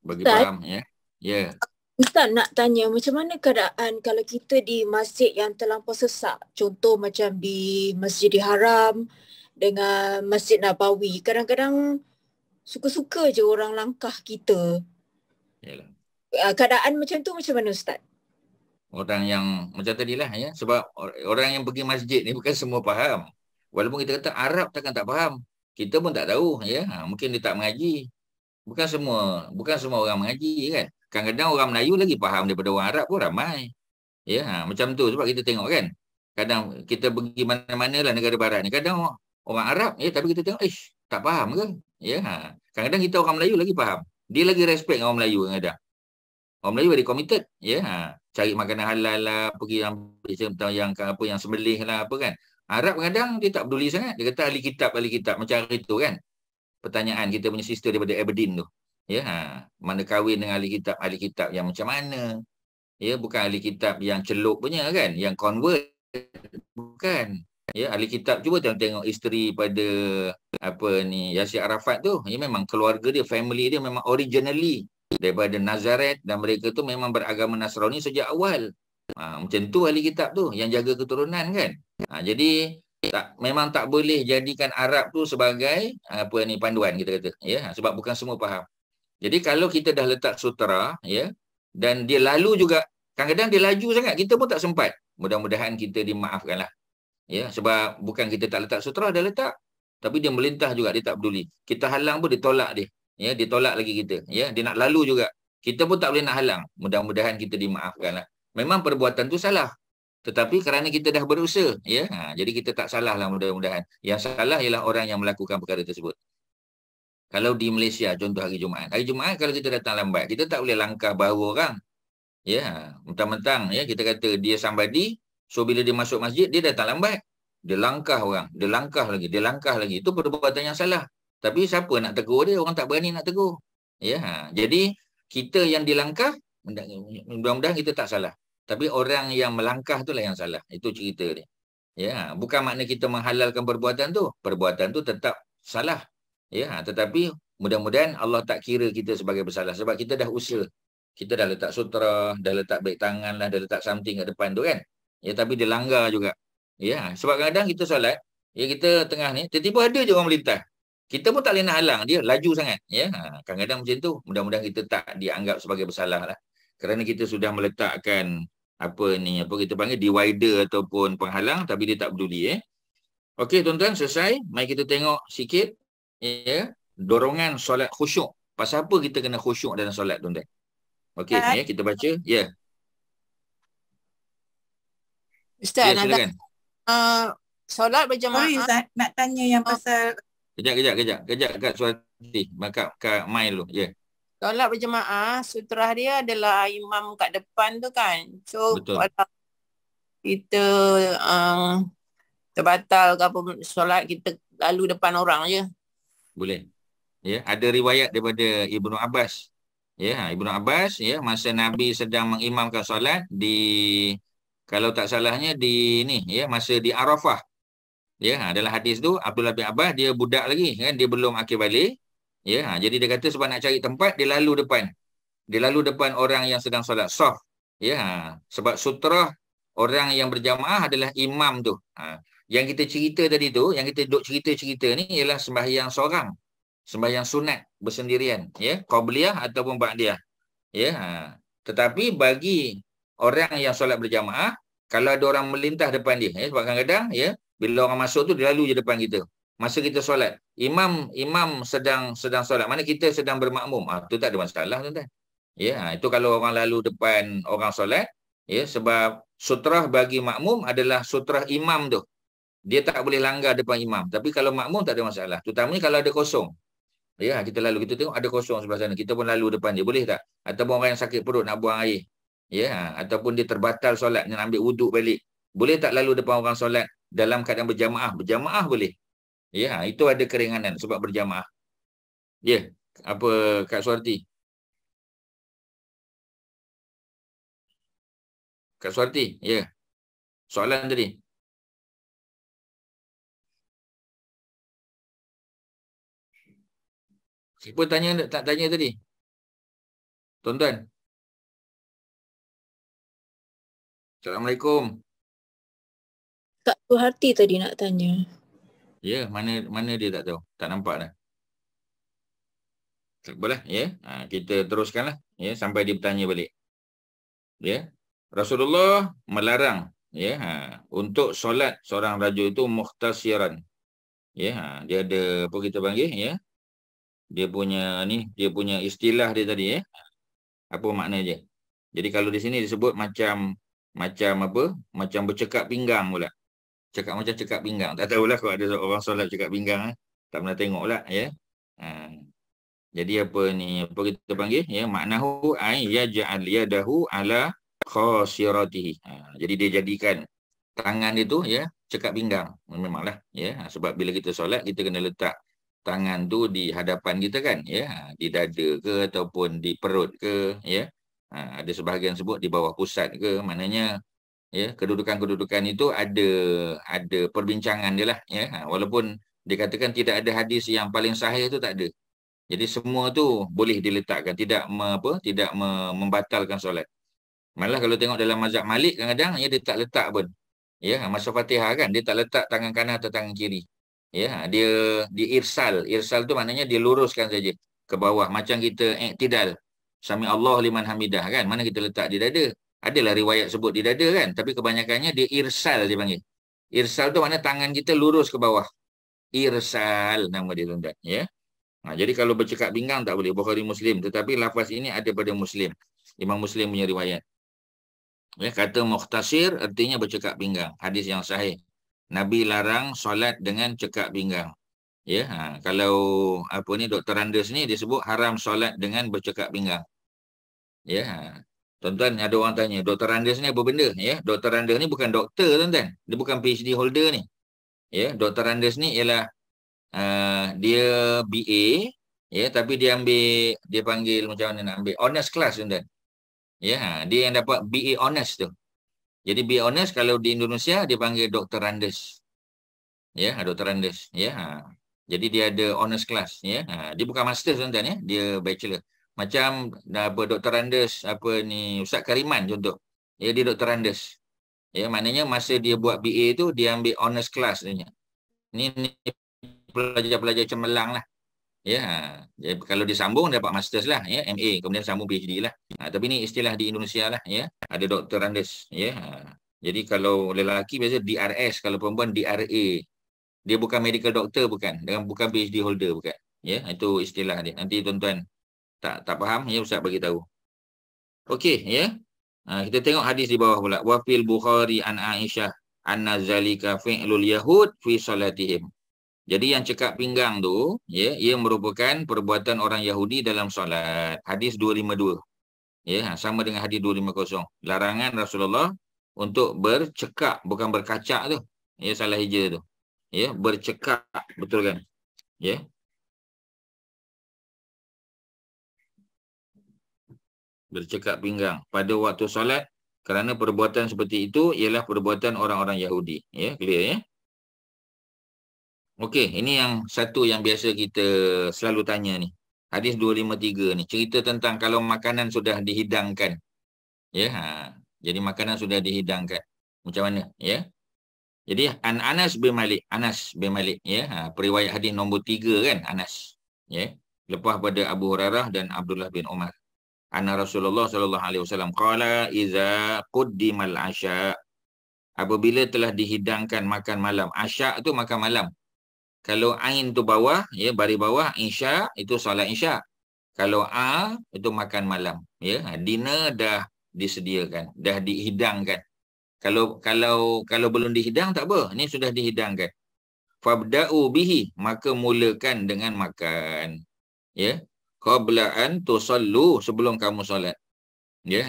Bagi Ustaz, faham, ya. Ya. Ustaz nak tanya macam mana keadaan kalau kita di masjid yang terlampau sesak? Contoh macam di Masjidil Haram dengan Masjid Nabawi. Kadang-kadang suka-suka je orang langkah kita. Yalah. Keadaan macam tu macam mana Ustaz? Orang yang macam tadilah, ya. Sebab orang yang pergi masjid ni bukan semua faham. Walaupun kita kata Arab takkan tak faham. Kita pun tak tahu, ya. Mungkin dia tak mengaji. Bukan semua orang mengaji kan. Kadang-kadang orang Melayu lagi faham daripada orang Arab pun ramai. Ya, macam tu sebab kita tengok kan. Kadang kita pergi mana-mana lah negara barat ni. Kadang orang Arab, ya, tapi kita tengok, tak faham ke? Ya. Kadang-kadang kita orang Melayu lagi faham. Dia lagi respect dengan orang Melayu kadang-kadang. Orang Melayu very committed, ya. Cari makanan halal lah, pergi yang sembelih lah apa kan. Arab kadang dia tak peduli sangat. Dia kata ahli kitab macam hari tu kan. Pertanyaan kita punya sister daripada Aberdeen tu. Ya, mana kahwin dengan ahli kitab yang macam mana? Ya, bukan ahli kitab yang celup punya kan, yang convert. Bukan. Ya, ahli kitab cuba tengok isteri pada Yasir Arafat tu. Ya, memang keluarga dia, family dia memang originally daripada Nazareth dan mereka tu memang beragama Nasrani sejak awal. Macam tu ahli kitab tu yang jaga keturunan kan. Jadi memang tak boleh jadikan Arab tu sebagai panduan kita kata, ya, sebab bukan semua faham. Jadi kalau kita dah letak sutera, ya, dan dia lalu juga, kadang-kadang dia laju sangat, kita pun tak sempat. Mudah-mudahan kita dimaafkanlah. Ya, sebab bukan kita tak letak sutera, dah letak, tapi dia melintah juga, dia tak peduli. Kita halang pun dia tolak dia. Ya, dia tolak lagi kita. Ya, dia nak lalu juga. Kita pun tak boleh nak halang. Mudah-mudahan kita dimaafkanlah. Memang perbuatan tu salah. Tetapi kerana kita dah berusaha, ya, jadi kita tak salah lah mudah-mudahan. Yang salah ialah orang yang melakukan perkara tersebut. Kalau di Malaysia, contoh hari Jumaat. Hari Jumaat kalau kita datang lambat, kita tak boleh langkah bahu orang. Ya, mentang-mentang ya kita kata dia somebody, so bila dia masuk masjid, dia datang lambat. Dia langkah orang, dia langkah lagi. Itu perbuatan yang salah. Tapi siapa nak tegur dia? Orang tak berani nak tegur. Ya, jadi kita yang dilangkah, mudah-mudahan kita tak salah. Tapi orang yang melangkah itulah yang salah. Itu cerita dia. Ya, bukan makna kita menghalalkan perbuatan tu. Perbuatan tu tetap salah. Ya, tetapi mudah-mudahan Allah tak kira kita sebagai bersalah sebab kita dah usaha. Kita dah letak sutera, dah letak baik tangan lah, dah letak something kat depan tu kan. Ya, tapi dia langgar juga. Ya, sebab kadang-kadang kita solat, ya kita tengah ni, tiba-tiba ada je orang melintas. Kita pun tak boleh nak halang, dia laju sangat. Ya, kadang-kadang macam tu. Mudah-mudahan kita tak dianggap sebagai bersalah lah. Kerana kita sudah meletakkan apa kita panggil divider ataupun penghalang, tapi dia tak peduli. Okey tuan-tuan, selesai. Mari kita tengok sikit. Ya, dorongan solat khusyuk. Pasal apa kita kena khusyuk dalam solat, tuan-tuan? Okey, ya, kita baca. Ya. Ustaz, ya, silakan. Solat berjemaah. Sorry Ustaz, nak tanya yang pasal Kejap Kak Suhati. Kak Mai dulu. Ya. Solat berjemaah, sutrah dia adalah imam kat depan tu kan. So betul. Kalau kita terbatal ke apa solat, kita lalu depan orang je. Boleh. Ya, ada riwayat daripada Ibnu Abbas. Ya, Ibnu Abbas ya, masa Nabi sedang mengimamkan solat di, kalau tak salahnya di ni ya, masa di Arafah. Ya, dalam hadis tu Abdullah bin Abbas dia budak lagi kan, dia belum akil balik. Ya, jadi dia kata sebab nak cari tempat dia lalu depan. Dia lalu depan orang yang sedang solat saf. Ya, sebab sutrah orang yang berjamaah adalah imam tu. Yang kita cerita tadi tu, yang kita duk cerita-cerita ni ialah sembahyang seorang. Sembahyang sunat bersendirian, ya, qabliyah ataupun ba'diyah. Ya, tetapi bagi orang yang solat berjamaah, kalau ada orang melintas depan dia, ya, sebab kadang-kadang ya, bila orang masuk tu dia lalu je depan kita. Masa kita solat, imam sedang solat, mana kita sedang bermakmum, tu tak ada masalah tuan-tuan. Ya, itu kalau orang lalu depan orang solat, ya, sebab sutrah bagi makmum adalah sutrah imam tu. Dia tak boleh langgar depan imam. Tapi kalau makmum tak ada masalah. Terutamanya kalau ada kosong. Ya, kita lalu, kita tengok ada kosong sebelah sana. Kita pun lalu depan dia. Boleh tak? Ataupun orang yang sakit perut nak buang air. Ya, ataupun dia terbatal solat, nak ambil wuduk balik. Boleh tak lalu depan orang solat dalam keadaan berjamaah? Berjamaah boleh. Ya, itu ada keringanan sebab berjamaah. Ya, apa Kak Suharti? Kak Suharti, ya. Soalan tadi. Siapa tak tanya tadi? Tuan-tuan. Assalamualaikum. Kak Suharti tadi nak tanya. Ya, mana dia tak tahu. Tak nampak dah. Tak apalah, ya. Kita teruskanlah, ya, sampai dia bertanya balik. Ya. Rasulullah melarang, ya, untuk solat seorang rajul itu muhtasiran. Ya, dia ada apa kita panggil, ya. Dia punya istilah dia tadi, ya. Apa makna je? Jadi kalau di sini disebut macam apa? Macam bercekak pinggang pula. Macam cekak pinggang. Tak tahulah kalau ada orang solat cekak pinggang, tak pernah tengok pula, ya. Jadi apa kita panggil, ya, maknahu ay yaj'al yadahu ala khasiratihi. Jadi dia jadikan tangan dia tu, ya, cekak pinggang. Memanglah, ya, sebab bila kita solat kita kena letak tangan tu di hadapan kita kan, ya, di dada ke ataupun di perut ke, ya. Ada sebahagian sebut di bawah pusat ke, maknanya ya, kedudukan-kedudukan itu ada perbincangan dia lah, ya. Walaupun dikatakan tidak ada hadis yang paling sahih itu tak ada. Jadi semua tu boleh diletakkan, tidak membatalkan solat. Malah kalau tengok dalam mazhab Malik kadang-kadang dia tak letak pun. Ya, masa Fatihah kan dia tak letak tangan kanan atau tangan kiri. Ya, dia irsal. Irsal tu maknanya dia luruskan saja ke bawah macam kita iktidal. Sami Allah liman hamidah kan. Mana kita letak di dada. Adalah riwayat sebut di dada kan, tapi kebanyakannya dia irsal dia panggil. Irsal tu maknanya tangan kita lurus ke bawah. Irsal nama dia tuan-tuan, ya. Jadi kalau bercakap pinggang tak boleh, Bukhari Muslim, tetapi lafaz ini ada pada Muslim. Imam Muslim punya riwayat. Ya, kata mukhtasir artinya bercakap pinggang. Hadis yang sahih. Nabi larang solat dengan cekak pinggang. Ya, kalau apa ni Dr. Andes ni dia sebut haram solat dengan bercakap pinggang. Ya. Tuan-tuan, ada orang tanya, Dr. Andes ni apa benda? Ya, Dr. Andes ni bukan doktor, tuan-tuan. Dia bukan PhD holder ni. Ya, Dr. Andes ni ialah dia BA, ya, tapi dia panggil macam mana nak ambil honors class, tuan-tuan. Ya, dia yang dapat BA honors tu. Jadi BA honors kalau di Indonesia dia panggil Dr. Andes. Ya, Dr. Andes, ya. Jadi dia ada honors class, ya. Dia bukan master, tuan-tuan, ya. Dia bachelor. Macam Dr. Andes Ustaz Kariman contoh. Ya, dia Dr. Andes. Ya, maknanya masa dia buat BA tu dia ambil honors class dia. Ni pelajar-pelajar cemerlang lah. Ya, jadi kalau disambung dapat masters lah, ya, MA, kemudian sambung PhD lah. Tapi ni istilah di Indonesia lah, ya. Ada Dr. Andes, ya. Jadi kalau lelaki biasa DRS, kalau perempuan DRA. Dia bukan medical doctor bukan, bukan PhD holder bukan. Ya, itu istilah dia. Nanti tuan-tuan tak faham, ya, Ustaz bagi tahu. Okey, ya. Kita tengok hadis di bawah pula. Wa fil Bukhari an Aisyah anna zalika fi'lul yahud fi salatihim. Jadi yang cekak pinggang tu, ya, ia merupakan perbuatan orang Yahudi dalam solat. Hadis 252. Ya, sama dengan hadis 250. Larangan Rasulullah untuk bercekak, bukan berkacak tu. Ya, salah hija tu. Ya, bercekak, betul kan? Ya. Bercekak pinggang pada waktu solat, kerana perbuatan seperti itu ialah perbuatan orang-orang Yahudi. Ya, clear ya? Okey, ini yang satu yang biasa kita selalu tanya ni. Hadis 253 ni cerita tentang kalau makanan sudah dihidangkan. Ya, jadi makanan sudah dihidangkan. Macam mana, ya? Jadi Anas bin Malik, ya. Periwayat hadis nombor 3 kan, Anas. Ya. Lepas pada Abu Hurairah dan Abdullah bin Umar. Anna Rasulullah sallallahu alaihi wasallam qala iza quddimal asya, apabila telah dihidangkan makan malam. Asya tu makan malam. Kalau ain tu bawah, ya, baris bawah, isya itu solat isya. Kalau itu makan malam, ya. Dinner dah disediakan, dah dihidangkan. Kalau belum dihidang tak apa, ini sudah dihidangkan. Fabda'u bihi, maka mulakan dengan makan. Ya. Qabla an tusallu, sebelum kamu solat. Ya.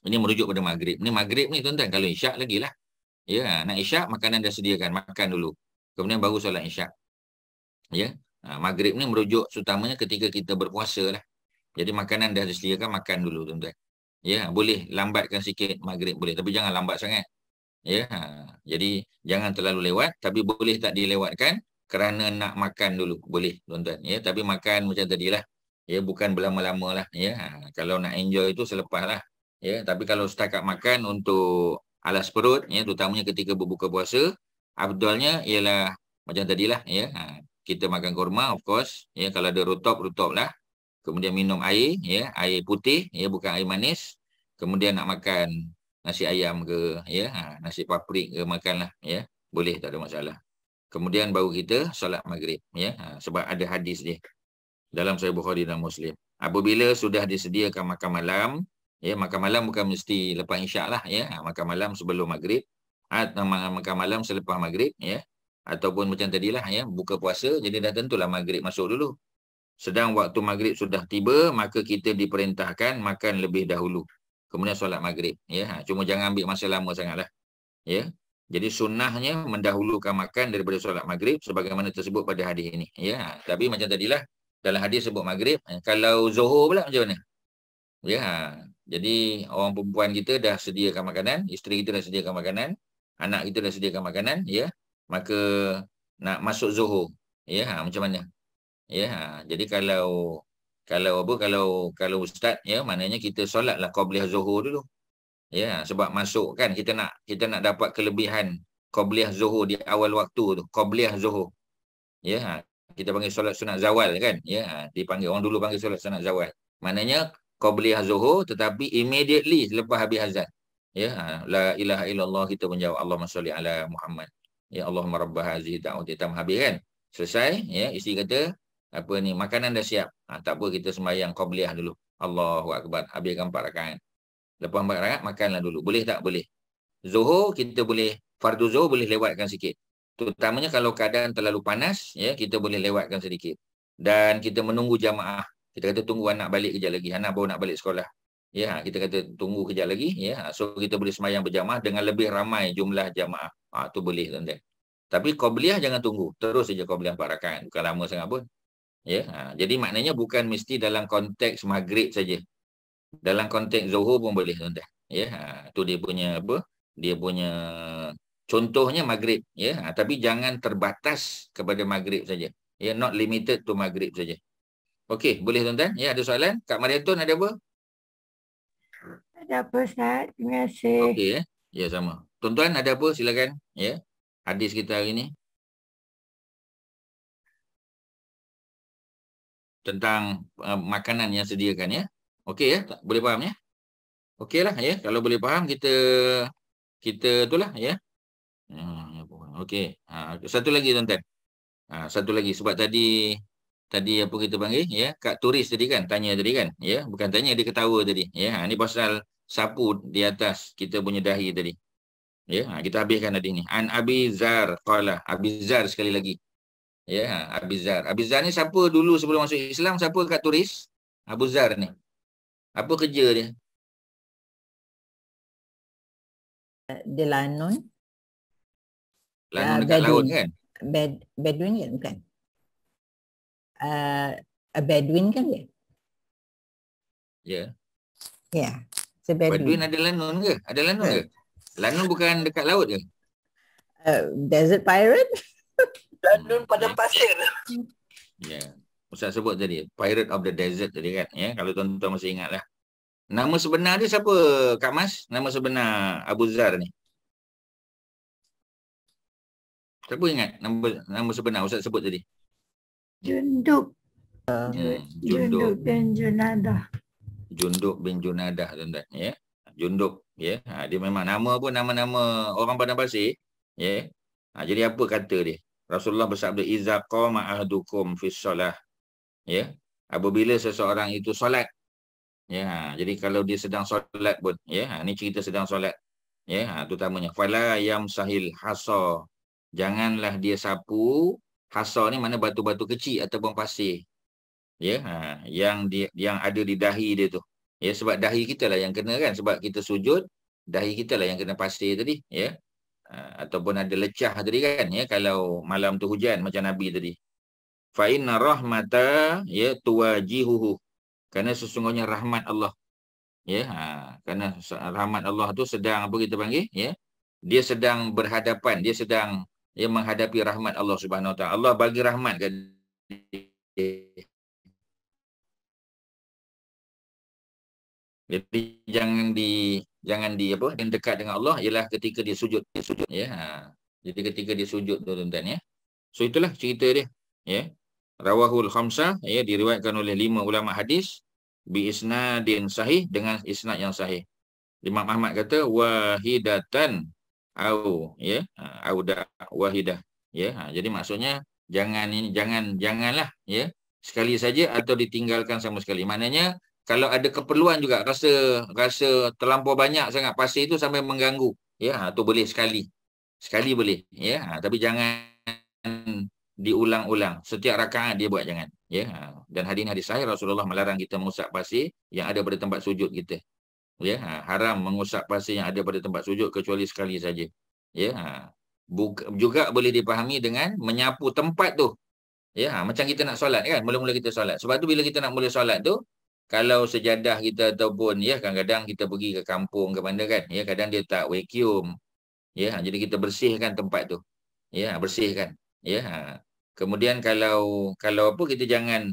Ini merujuk pada maghrib. Ini maghrib ni tuan-tuan, kalau isyak lagi lah. Ya, nak isyak makanan dah sediakan, makan dulu. Kemudian baru solat isyak. Ya. Maghrib ni merujuk utamanya ketika kita berpuasa lah. Jadi makanan dah disediakan, makan dulu tuan-tuan. Ya, boleh lambatkan sikit maghrib boleh, tapi jangan lambat sangat. Ya. Jadi jangan terlalu lewat, tapi boleh tak dilewatkan kerana nak makan dulu. Boleh tuan-tuan. Ya, tapi makan macam tadilah. Ya, bukan berlama-lama lah. Ya. Kalau nak enjoy itu selepas lah. Ya, tapi kalau setakat makan untuk alas perut, ya, terutamanya ketika berbuka puasa, afdalnya ialah macam tadilah, ya. Kita makan kurma, of course, ya. Kalau ada rutop lah. Kemudian minum air, ya, air putih, ya, bukan air manis. Kemudian nak makan nasi ayam ke, ya, nasi paprik ke, makanlah, ya. Boleh, tak ada masalah. Kemudian baru kita solat maghrib, ya. Sebab ada hadis dia dalam Sahih Bukhari dan Muslim. Apabila sudah disediakan makan malam, ya, makan malam bukan mesti lepas isyak lah, ya. Makan malam sebelum maghrib, atau makan malam selepas maghrib, ya. Ataupun macam tadilah, ya, buka puasa, jadi dah tentulah maghrib masuk dulu. Sedang waktu maghrib sudah tiba, maka kita diperintahkan makan lebih dahulu. Kemudian solat maghrib. Ya, cuma jangan ambil masa lama sangatlah. Ya, jadi sunnahnya mendahulukan makan daripada solat maghrib, sebagaimana tersebut pada hadis ini. Ya, tapi macam tadilah dalam hadis sebut maghrib. Kalau zuhur pula macam mana? Ya, jadi orang perempuan kita dah sediakan makanan, isteri kita dah sediakan makanan, anak kita dah sediakan makanan. Ya, maka nak masuk zuhur. Ya, macam mana? Ya, jadi kalau Kalau ustaz, ya, maknanya kita solatlah qabliyah zuhur dulu. Ya, sebab masuk kan kita nak dapat kelebihan qabliyah zuhur di awal waktu tu, qabliyah zuhur. Ya, kita panggil solat sunat zawal kan. Ya, dipanggil orang dulu panggil solat sunat zawal. Maknanya qabliyah zuhur tetapi immediately selepas habis azan. Ya, la ilaha illallah kita menjawab Allahumma sholli ala Muhammad. Ya Allahumma rabb hazihi da'wati tam habis kan. Selesai, ya, isteri kata apa ni, makanan dah siap. Tak apa, kita sembahyang qabliyah dulu. Allahu akbar, habiskan 4 rakaat. Lepas 4 rakaat makanlah dulu. Boleh tak? Boleh. Zuhur kita boleh, fardu zuhur boleh lewatkan sikit. Terutamanya kalau keadaan terlalu panas, ya, kita boleh lewatkan sedikit. Dan kita menunggu jamaah. Kita kata tunggu anak balik kejap lagi. Anak baru nak balik sekolah. Ya, kita kata tunggu kejap lagi, ya. So kita boleh sembahyang berjamaah dengan lebih ramai jumlah jamaah. Tu boleh, tuan-tuan. Tapi qabliyah jangan tunggu. Terus saja qabliyah 4 rakaat. Bukan lama sangat pun. Ya, jadi maknanya bukan mesti dalam konteks maghrib saja. Dalam konteks zuhur pun boleh, tuan-tuan. Ya, tu dia punya apa? Dia punya contohnya maghrib, ya. Tapi jangan terbatas kepada maghrib saja. Ya, not limited to maghrib saja. Okey, boleh, tuan-tuan? Ya, ada soalan? Kak Mariatun ada apa? Ada apa, Ustaz? Terima kasih. Okey, ya. Ya, sama. Tuan-tuan ada apa? Silakan. Ya. Hadis kita hari ini tentang makanan yang sediakan, ya. Okey, ya. Boleh faham, ya? Okeylah, ya. Kalau boleh faham, kita itulah, ya. Okey. Satu lagi, tuan-tuan. Satu lagi sebab tadi apa kita panggil, ya, Kak Turis tadi kan tanya tadi kan, ya, bukan tanya, dia ketawa tadi, ya. Ni pasal sapu di atas kita punya dahi tadi, ya. Kita habiskan tadi ni. An Abi Zar qala, Abi Zar sekali lagi, ya. Abi Zar ni siapa dulu sebelum masuk Islam? Siapa Kak Turis? Abu Zar ni apa kerja dia? Dia Lanun dekat laut kan? Bedouin kan bukan? Bedouin kan dia? Ya. Ya. Bedouin ada Lanun ke? Ada Lanun ke? Lanun bukan dekat laut ke? Desert pirate? Lanun pada pasir. Ya. Ustaz sebut tadi, Pirate of the Desert tadi kan, ya. Kalau tuan-tuan masih ingat lah. Nama sebenar dia siapa, Kak Mas? Nama sebenar Abu Zar ni. Siapa ingat nama sebenar Ustaz sebut tadi? Jundub. Jundub bin Junadah. Jundub bin Junadah, tuan-tuan, ya. Jundub, ya. Dia memang nama pun nama-nama orang padang pasir, ya. Jadi apa kata dia? Rasulullah bersabda, iza qama ahadukum fis solah, ya. Apabila seseorang itu solat, ya. Jadi kalau dia sedang solat pun, ya. Ini cerita sedang solat, ya. Terutamanya fala yamsahil hasa, janganlah dia sapu. Hasa ni mana batu-batu kecil ataupun pasir, ya, yang ada di dahi dia tu, ya. Sebab dahi kita lah yang kena kan, sebab kita sujud, dahi kita lah yang kena pasir tadi, ya. Ataupun ada lecah tadi kan, ya, kalau malam tu hujan macam Nabi tadi. Fa inna rahmata, ya, tuwajihuhu, kerana sesungguhnya rahmat Allah, ya, kerana rahmat Allah tu sedang apa kita panggil, ya, dia sedang berhadapan, dia sedang menghadapi rahmat Allah Subhanahu Wa Taala. Allah bagi rahmat ke dia. Jadi jangan apa, yang dekat dengan Allah ialah ketika dia sujud, ya. Jadi ketika dia sujud tu, tuan-tuan, ya. So itulah cerita dia, ya. Rawahul khamsah, ya, diriwayatkan oleh 5 ulama hadis bi isnadin sahih, dengan isnad yang sahih. Imam Ahmad kata wahidatan au, ya, auda wahidah, ya. Jadi maksudnya janganlah, ya, sekali saja atau ditinggalkan sama sekali. Maknanya kalau ada keperluan juga, rasa terlampau banyak sangat pasir itu sampai mengganggu, ya, tu boleh sekali boleh, ya. Tapi jangan diulang-ulang, setiap rakaat dia buat, jangan, ya. Dan hadis sahih Rasulullah melarang kita mengusap pasir yang ada pada tempat sujud kita, ya. Haram mengusap pasir yang ada pada tempat sujud kecuali sekali saja, ya. Juga boleh dipahami dengan menyapu tempat tu, ya. Macam kita nak solat kan, mula-mula kita solat. Sebab tu bila kita nak mula solat tu, kalau sejadah kita ataupun, ya, kadang-kadang kita pergi ke kampung ke mana kan, ya, kadang dia tak vacuum, ya. Jadi kita bersihkan tempat tu, ya, bersihkan, ya. Kemudian kalau apa, kita jangan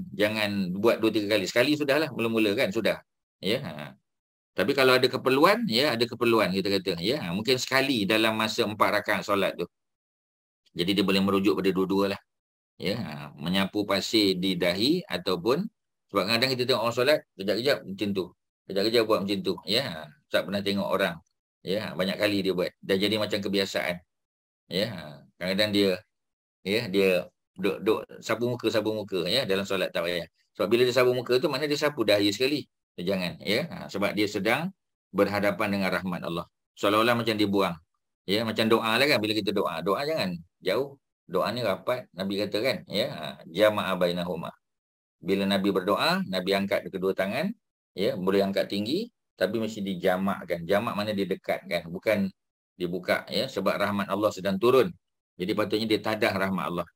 buat 2-3 kali. Sekali sudahlah, mula-mula kan sudah. Ya. Tapi kalau ada keperluan, ya ada keperluan kita kata, ya mungkin sekali dalam masa 4 rakaat solat tu. Jadi dia boleh merujuk pada dua-dua lah. Ya, menyapu pasir di dahi ataupun sebab kadang kita tengok orang solat kejap-kejap macam tu. Kejap-kejap buat macam tu. Ya, tak pernah tengok orang. Ya, banyak kali dia buat. Dah jadi macam kebiasaan. Ya, kadang-kadang dia duk sapu muka ya dalam solat tak payah. Sebab bila dia sapu muka tu maknanya dia sapu dahi sekali. Jangan ya, sebab dia sedang berhadapan dengan rahmat Allah. Seolah-olah macam dia buang. Ya, macam doa lah kan, bila kita doa jangan jauh. Doa ni rapat, Nabi kata kan, ya, jama'a bainahuma. Bila Nabi berdoa, Nabi angkat kedua tangan, ya, boleh angkat tinggi, tapi mesti dijamakkan. Jamak mana dia dekatkan, bukan dibuka ya, sebab rahmat Allah sedang turun. Jadi patutnya dia tadah rahmat Allah.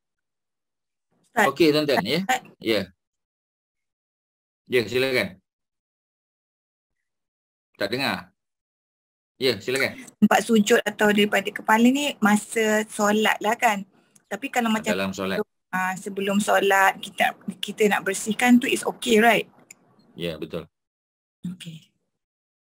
Okey tuan-tuan ya. Ya. Ya, silakan. Tak dengar. Ya, silakan. Tempat sujud atau daripada kepala ni masa solat lah kan. Tapi kalau macam dalam solat. Sebelum solat kita nak bersihkan tu is okay, right? Ya, betul. Okay.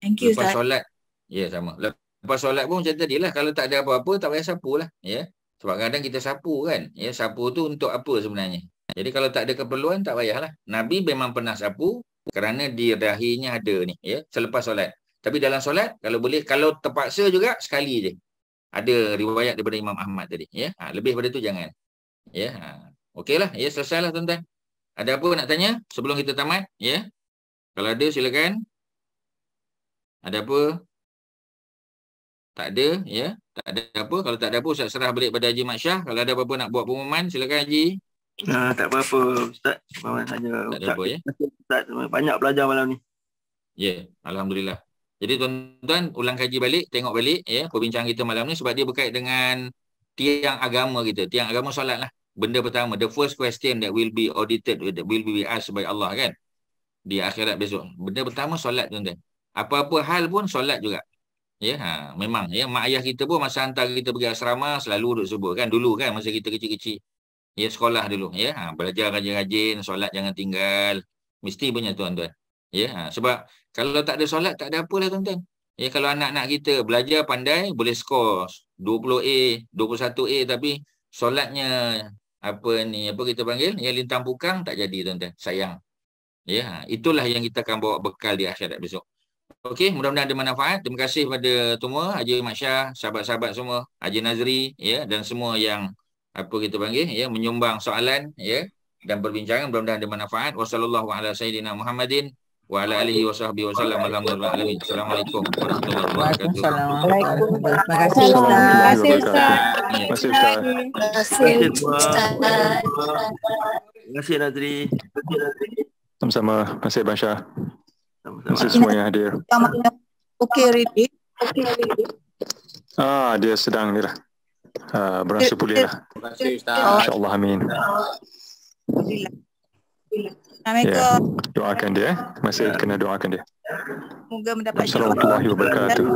Thank you, Lepas Ustaz. solat. Ya, sama. Lepas solat pun macam tadilah. Kalau tak ada apa-apa, tak payah sapu lah. Ya. Sebab kadang kita sapu kan. Ya, sapu tu untuk apa sebenarnya? Jadi kalau tak ada keperluan, tak payahlah. Nabi memang pernah sapu kerana di dahinya ada ni. Ya, selepas solat. Tapi dalam solat, kalau boleh, kalau terpaksa juga, sekali je. Ada riwayat daripada Imam Ahmad tadi. Ya, lebih daripada tu jangan. Ya, okeylah. Ya, selesailah tuan-tuan. Ada apa nak tanya sebelum kita tamat? Ya, kalau ada silakan. Ada apa? Tak ada, ya. Tak ada apa. Kalau tak ada apa, Ustaz serah balik pada Haji Mat Syah. Kalau ada apa-apa nak buat pengumuman, silakan Haji. Tak apa-apa Ustaz. Hanya tak ada apa, ya. Ustaz banyak belajar malam ni. Ya, alhamdulillah. Jadi tuan-tuan ulang kaji balik, tengok balik ya perbincangan kita malam ni sebab dia berkait dengan tiang agama kita. Tiang agama solat lah. Benda pertama, the first question that will be audited, that will be asked by Allah kan. Di akhirat besok. Benda pertama solat tuan-tuan. Apa-apa hal pun solat juga. Ya, memang ya mak ayah kita pun masa hantar kita pergi asrama selalu duk sebut kan dulu kan masa kita kecil-kecil. Ya, sekolah dulu ya. Belajar rajin-rajin, solat jangan tinggal. Mesti punya tuan-tuan. Ya, sebab kalau tak ada solat tak ada apalah tuan-tuan. Ya, kalau anak-anak kita belajar pandai boleh skor 20A, 21A tapi solatnya apa kita panggil ya lintang pukang tak jadi tuan-tuan. Sayang. Ya, itulah yang kita akan bawa bekal di akhirat besok. Okey, mudah-mudahan ada manfaat. Terima kasih kepada semua, Haji Mat Syah, sahabat-sahabat semua, Haji Nazri ya dan semua yang apa kita panggil ya menyumbang soalan ya dan perbincangan, mudah-mudahan ada manfaat. Wassallallahu ala sayyidina Muhammadin wa ala alihi wa sahbihi wasallam. Alhamdulillah. Assalamualaikum warahmatullahi wabarakatuh. Terima kasih Ustaz. Terima kasih Ustaz. Terima kasih Nazri. Sama-sama. Terima kasih Abang Syah. Terima kasih semua yang hadir. Okey, ready? Dia sedang ni lah. Beransur pulih lah. Terima kasih Ustaz. InsyaAllah, amin. Ya, doakan dia. Masih kena doakan dia. Semoga mendapat Assalamualaikum warahmatullahi wabarakatuh.